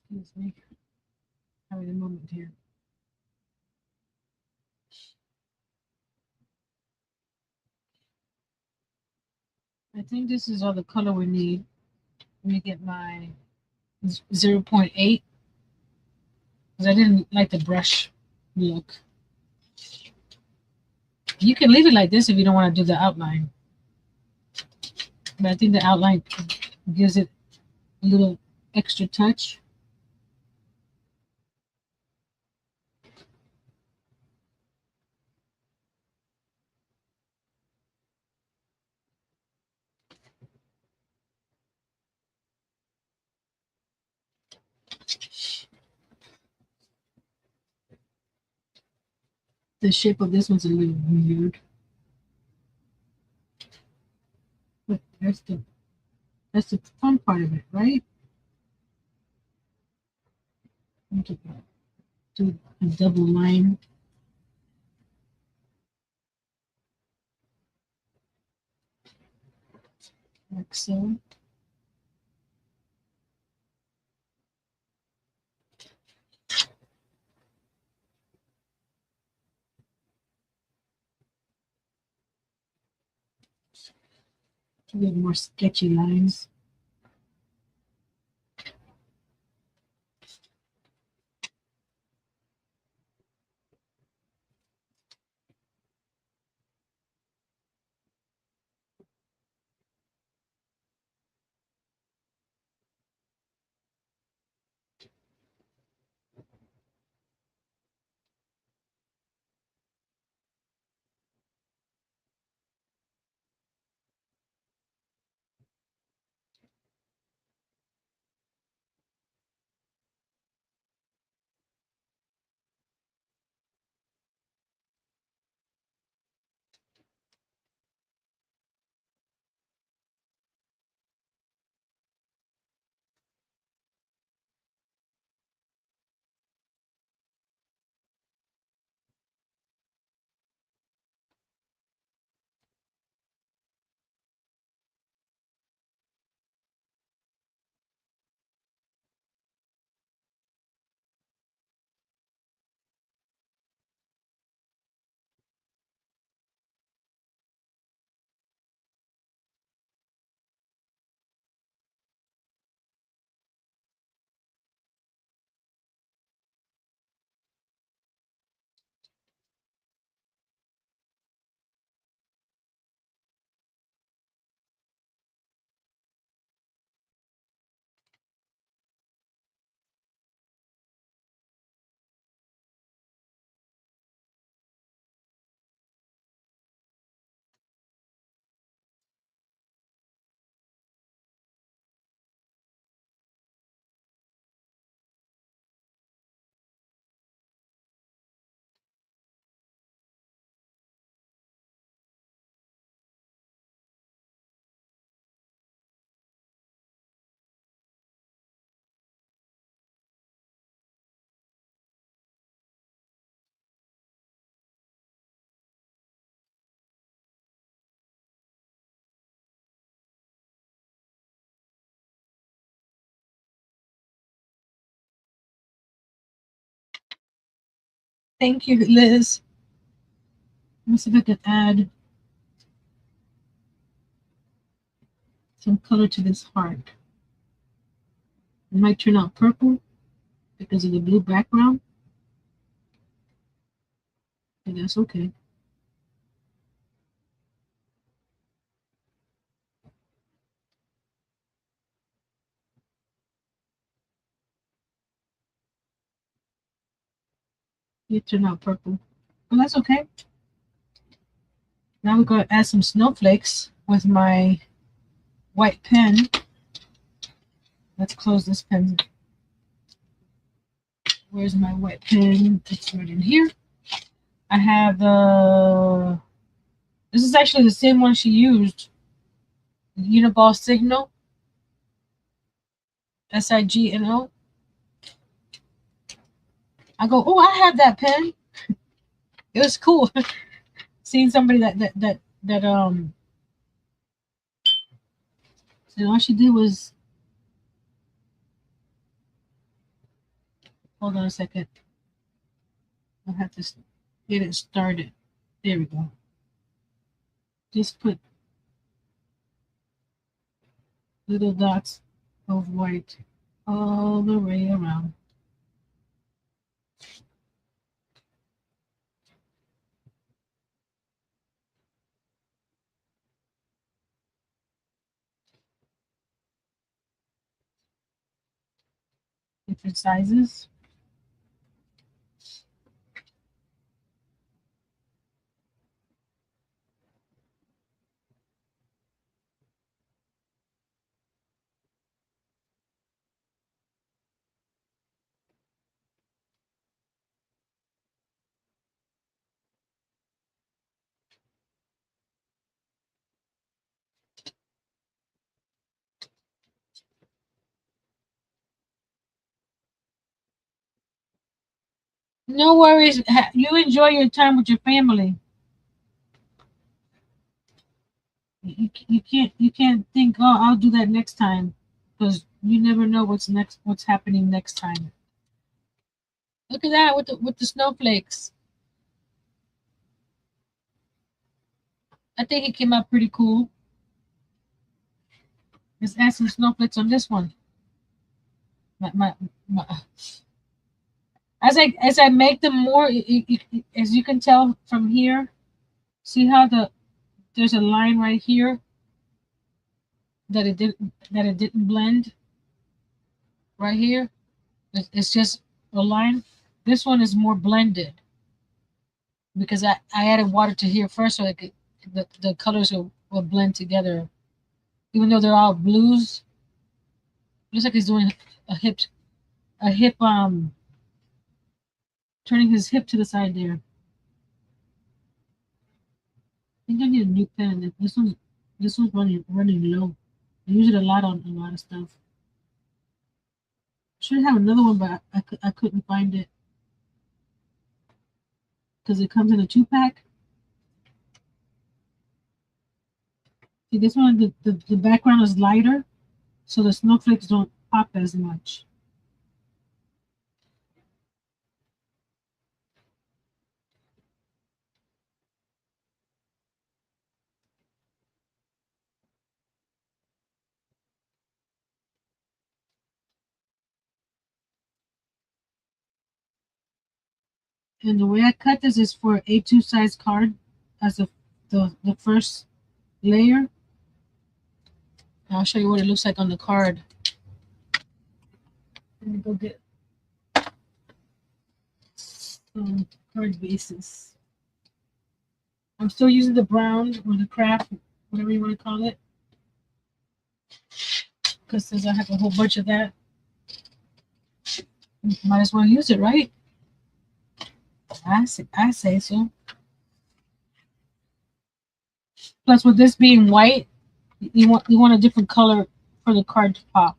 Speaker 1: Excuse me. Having a moment here. I think this is all the color we need. Let me get my 0.8 because I didn't like the brush look. You can leave it like this if you don't want to do the outline. But I think the outline gives it a little extra touch. The shape of this one's a little weird, but that's the fun part of it, right? Do a double line. Like so. A little more sketchy lines. Thank you, Liz. Let's see if I can add some color to this heart. It might turn out purple because of the blue background, but that's okay. It turned out purple, but that's okay. Now we're going to add some snowflakes with my white pen. Let's close this pen. Where's my white pen? It's right in here. I have this is actually the same one she used. Uniball Signal. SIGNO. I go, oh, I have that pen. It was cool seeing somebody that and all she did was hold on a second. I'll have to get it started. There we go. Just put little dots of white all the way around. different sizes. No worries. You enjoy your time with your family. You can't think, oh, I'll do that next time, because you never know what's happening next time. Look at that with the snowflakes. I think it came out pretty cool. Let's add some snowflakes on this one. My, as I make them more, as you can tell from here, see how there's a line right here that it didn't blend right here. It's just a line. This one is more blended because I added water to here first, so the colors will blend together. Even though they're all blues, looks like he's doing a hip turning his hip to the side there. I think I need a new pen. This one's running low. I use it a lot on a lot of stuff. Should have another one, but I couldn't find it because it comes in a 2-pack. See, this one, the background is lighter, so the snowflakes don't pop as much. And the way I cut this is for A2 size card as the first layer. I'll show you what it looks like on the card. Let me go get some card bases. I'm still using the brown or the craft, whatever you want to call it, because since I have a whole bunch of that, might as well use it, right? I say so. Plus, with this being white, you want a different color for the card to pop.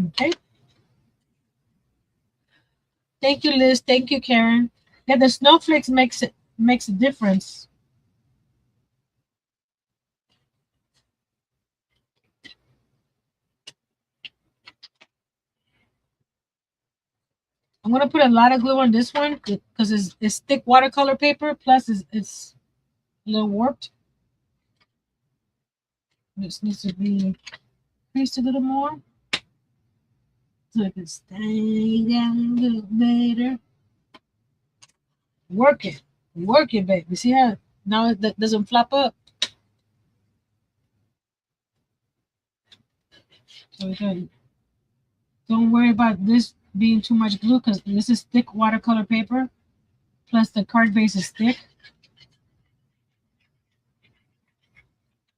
Speaker 1: Okay. Thank you, Liz. Thank you, Karen. Yeah, the snowflakes makes a difference. I'm gonna put a lot of glue on this one because it's thick watercolor paper. Plus, it's a little warped. This needs to be creased a little more so it can stay down a little better. Work it, baby. See how now it doesn't flop up. So okay, don't worry about this being too much glue because this is thick watercolor paper. Plus, the card base is thick,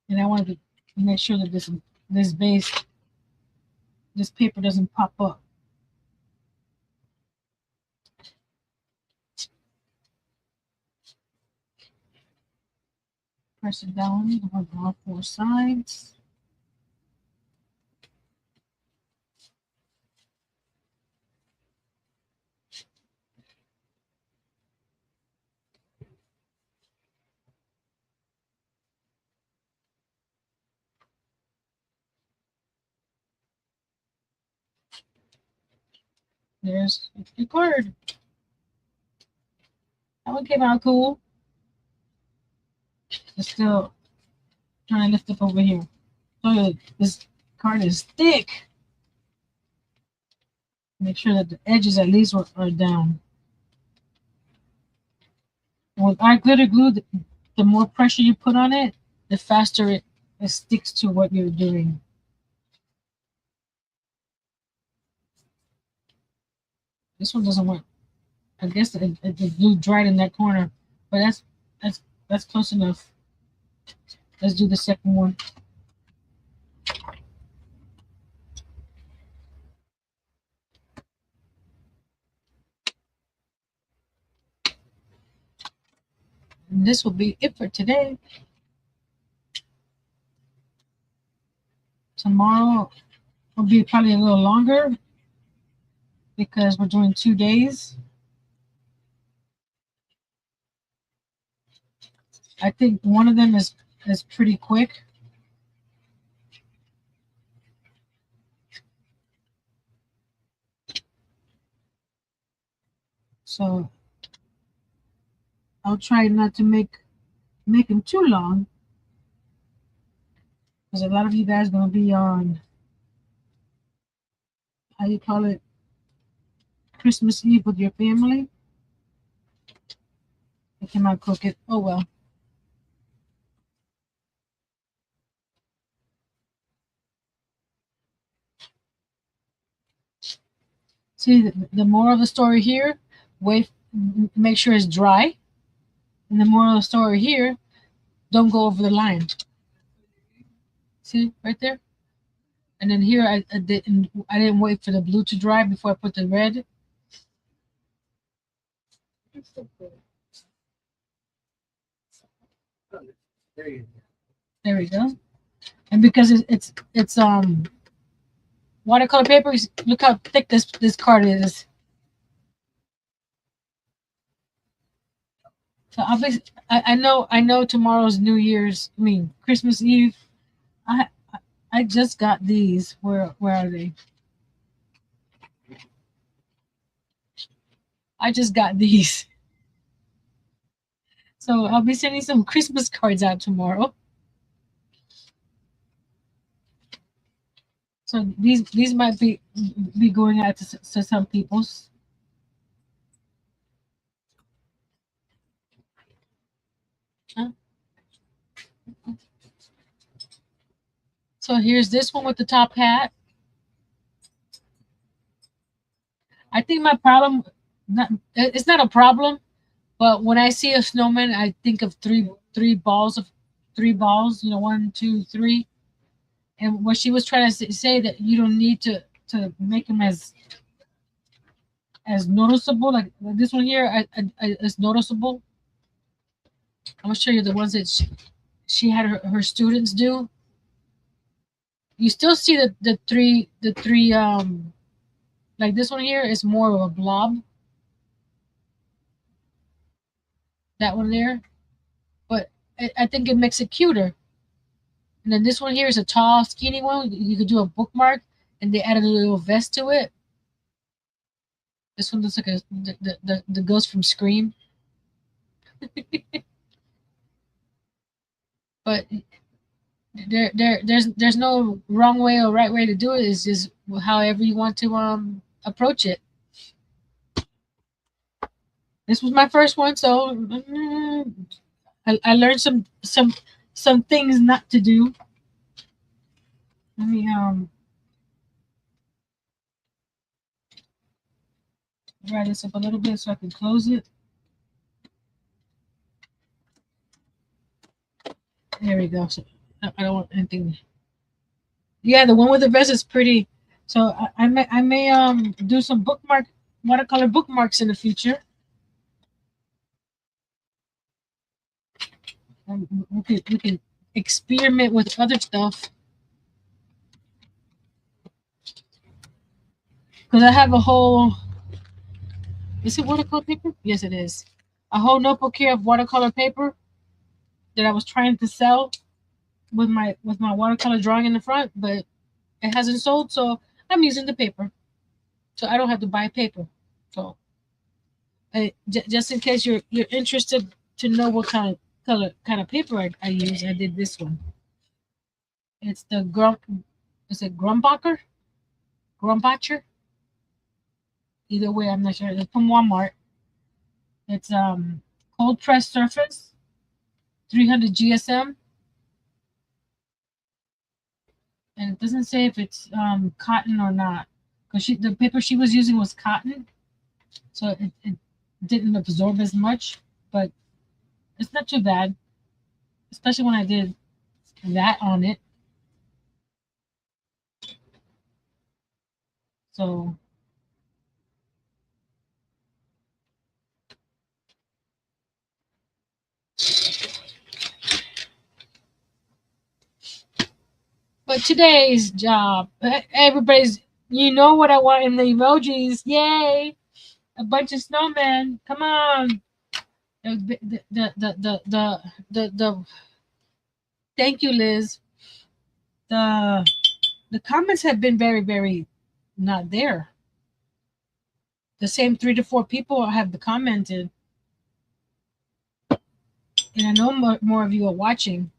Speaker 1: and I wanted to make sure that this paper doesn't pop up. Press it down on all 4 sides. There's the card. That one came out cool. It's still trying to lift up over here. So this card is thick. Make sure that the edges at least are down. With our glitter glue, the more pressure you put on it, the faster it sticks to what you're doing. This one doesn't work. I guess the glue dried in that corner, but that's close enough. Let's do the second one. And this will be it for today. Tomorrow will be probably a little longer because we're doing 2 days. I think one of them is pretty quick. So I'll try not to make them too long, because a lot of you guys are gonna be on, how you call it, Christmas Eve with your family. It came out crooked. Oh well. See, the moral of the story here, wait, make sure it's dry. And the moral of the story here, don't go over the line. See, right there? And then here, I didn't wait for the blue to dry before I put the red. There we go. And because it's watercolor paper, look how thick this card is. So obviously, I know tomorrow's New Year's. I mean Christmas Eve. I just got these. Where are they? I just got these. So I'll be sending some Christmas cards out tomorrow. So these might be going out to some people's. Huh? So here's this one with the top hat. I think my problem, it's not a problem, but when I see a snowman, I think of three balls. You know, 1, 2, 3. And what she was trying to say, that you don't need to make them as noticeable. Like this one here, is noticeable. I'm gonna show you the ones that she had her students do. You still see the three like this one here is more of a blob. That one there, but I think it makes it cuter. And then this one here is a tall, skinny one. You could do a bookmark, and they added a little vest to it. This one looks like the ghost from Scream. But there's no wrong way or right way to do it. It's just however you want to approach it. This was my first one, so I learned some things not to do. Let me dry this up a little bit so I can close it. There we go. So I don't want anything. Yeah, the one with the vest is pretty. So I may do some watercolor bookmarks in the future. We can experiment with other stuff. Because I have a whole. Is it watercolor paper? Yes, it is. A whole notebook here of watercolor paper that I was trying to sell with my watercolor drawing in the front, but it hasn't sold, so I'm using the paper. So I don't have to buy paper. So just in case you're interested to know what kind color kind of paper I use. I did this one. It's the is it Grumbacher? Grumbacher? Either way, I'm not sure. It's from Walmart. It's cold pressed surface, 300 GSM, and it doesn't say if it's cotton or not. Because the paper she was using was cotton, so it didn't absorb as much, but it's not too bad, especially when I did that on it. So but today's job, everybody's, you know what I want in the emojis. Yay! A bunch of snowmen. Come on. The thank you, Liz. The the comments have been very, very not there. The same 3 to 4 people have commented, and I know more of you are watching.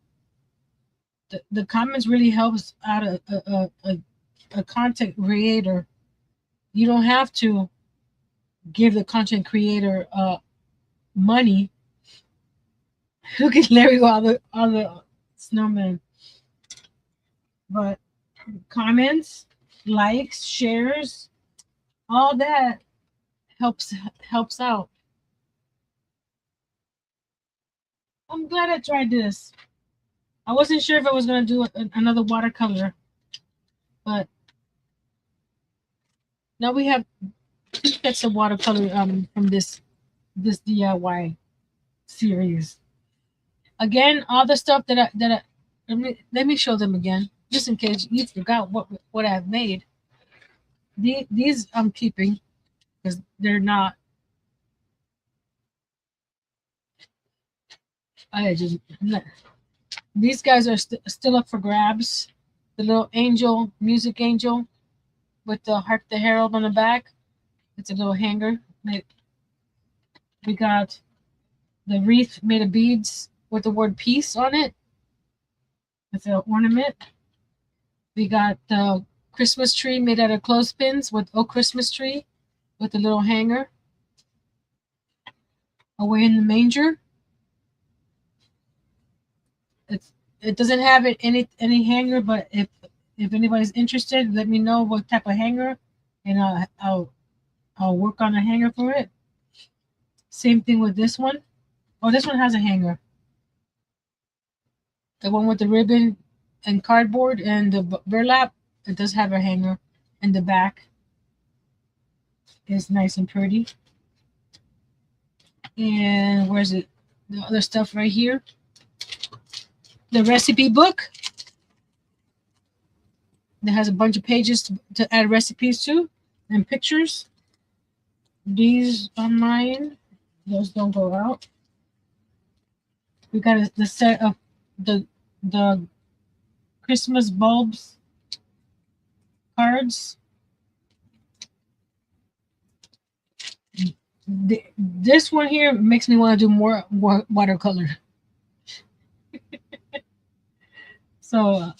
Speaker 1: The comments really helps out a content creator. You don't have to give the content creator money. Look at Larry, all the snowmen. But comments, likes, shares, all that helps out. I'm glad I tried this. I wasn't sure if I was going to do another watercolor, but now we have 2 sets of watercolor from this DIY series. Again, all the stuff that I let me show them again, just in case you forgot what I've made. These I'm keeping because they're not. These guys are still up for grabs. The little angel, music angel, with the Hark the Herald on the back. It's a little hanger. We got the wreath made of beads with the word peace on it. It's an ornament. We got the Christmas tree made out of clothespins with "Oh Christmas Tree" with a little hanger. Away in the manger. It doesn't have any hanger, but if anybody's interested, let me know what type of hanger, and I'll work on a hanger for it. Same thing with this one. Oh, this one has a hanger. The one with the ribbon and cardboard and the burlap, it does have a hanger, and the back is nice and pretty. And where's it? The other stuff right here. The recipe book that has a bunch of pages to add recipes to and pictures. These are mine. Those don't go out. We got the set of the Christmas bulbs cards. This one here makes me want to do more watercolor. So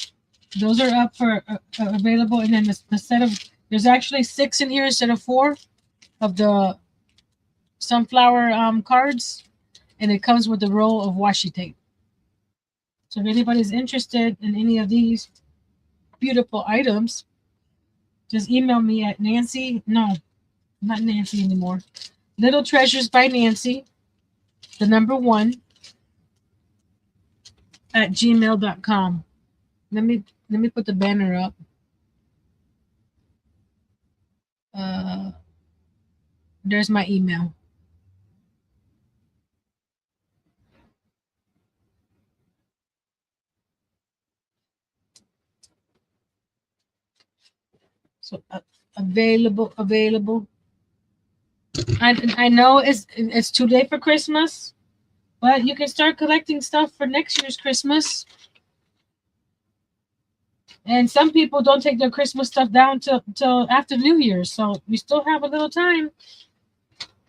Speaker 1: those are up for available, and then the set of, there's actually 6 in here instead of 4 of the sunflower cards, and it comes with a roll of washi tape. So if anybody's interested in any of these beautiful items, just email me at Nancy. No, not Nancy anymore. Little Treasures by Nancy, the number 1 at gmail.com. Let me put the banner up. There's my email. So available. I know it's too late for Christmas, but you can start collecting stuff for next year's Christmas. And some people don't take their Christmas stuff down till after New Year's, so we still have a little time.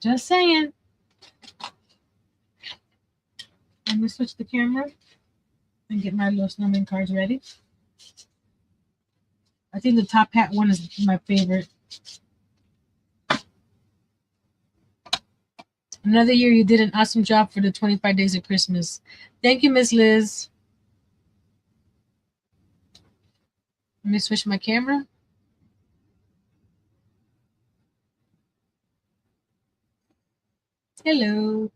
Speaker 1: Just saying. I'm gonna switch the camera and get my little snowman cards ready. I think the top hat one is my favorite. Another year, you did an awesome job for the 25 days of Christmas. Thank you, Miss Liz. Let me switch my camera. Hello.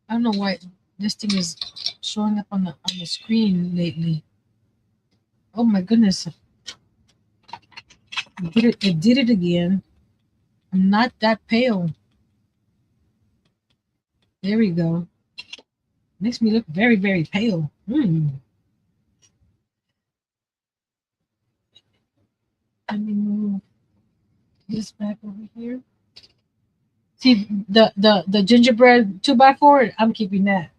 Speaker 1: I don't know why this thing is showing up on the screen lately. Oh my goodness. It did it again. I'm not that pale. There we go. Makes me look very, very pale. Let me move this back over here. See the gingerbread 2x4. I'm keeping that.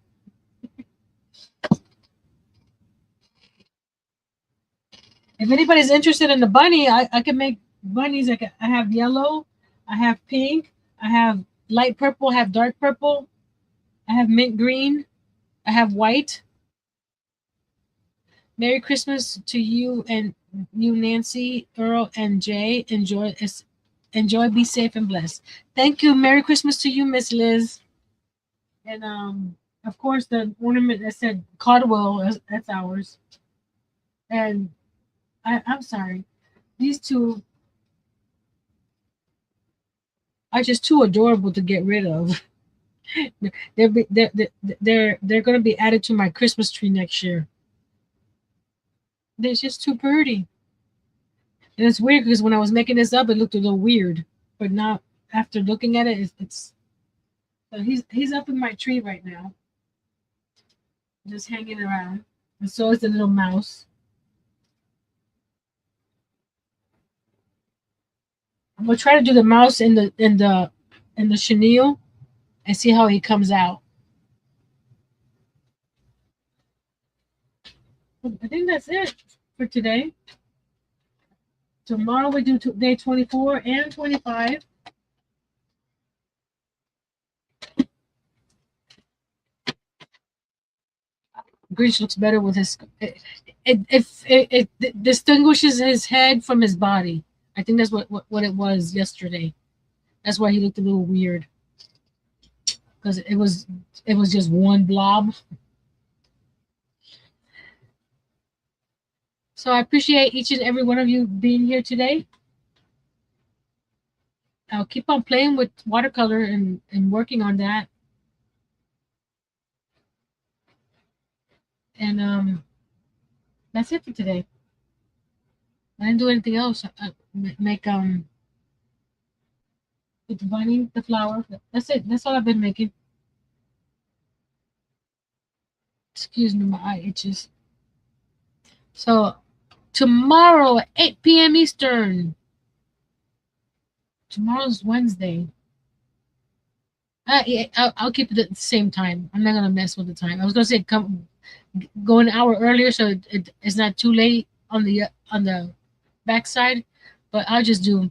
Speaker 1: If anybody's interested in the bunny, I can make bunnies. I have yellow, I have pink, I have light purple, I have dark purple, I have mint green, I have white. Merry Christmas to you and you, Nancy, Earl, and Jay. Enjoy, be safe and blessed. Thank you. Merry Christmas to you, Miss Liz. And of course, the ornament that said Caldwell, that's ours. And I'm sorry, these two are just too adorable to get rid of. They're going to be added to my Christmas tree next year. They're just too pretty. And it's weird because when I was making this up, it looked a little weird. But now, after looking at it, it's so he's up in my tree right now, just hanging around. And so is the little mouse. I'm gonna try to do the mouse in the chenille and see how he comes out. I think that's it for today. Tomorrow we do day 24 and 25. Grinch looks better with his. It distinguishes his head from his body. I think that's what it was yesterday. That's why he looked a little weird, because it was just one blob. So I appreciate each and every one of you being here today. I'll keep on playing with watercolor and working on that. And that's it for today. I didn't do anything else. Make with the bunny, the flower. That's it. That's all I've been making. Excuse me, my eye itches. So tomorrow at 8 p.m. Eastern. Tomorrow's Wednesday. Yeah, I'll keep it at the same time. I'm not gonna mess with the time. I was gonna say go an hour earlier so it's not too late on the backside, but I'll just do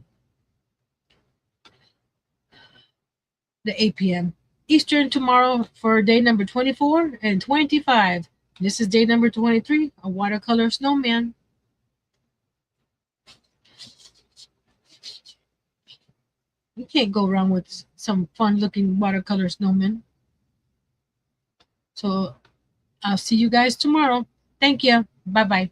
Speaker 1: the 8 p.m. Eastern tomorrow for day number 24 and 25. This is day number 23, a watercolor snowman. You can't go wrong with some fun looking watercolor snowman. So I'll see you guys tomorrow. Thank you. Bye-bye.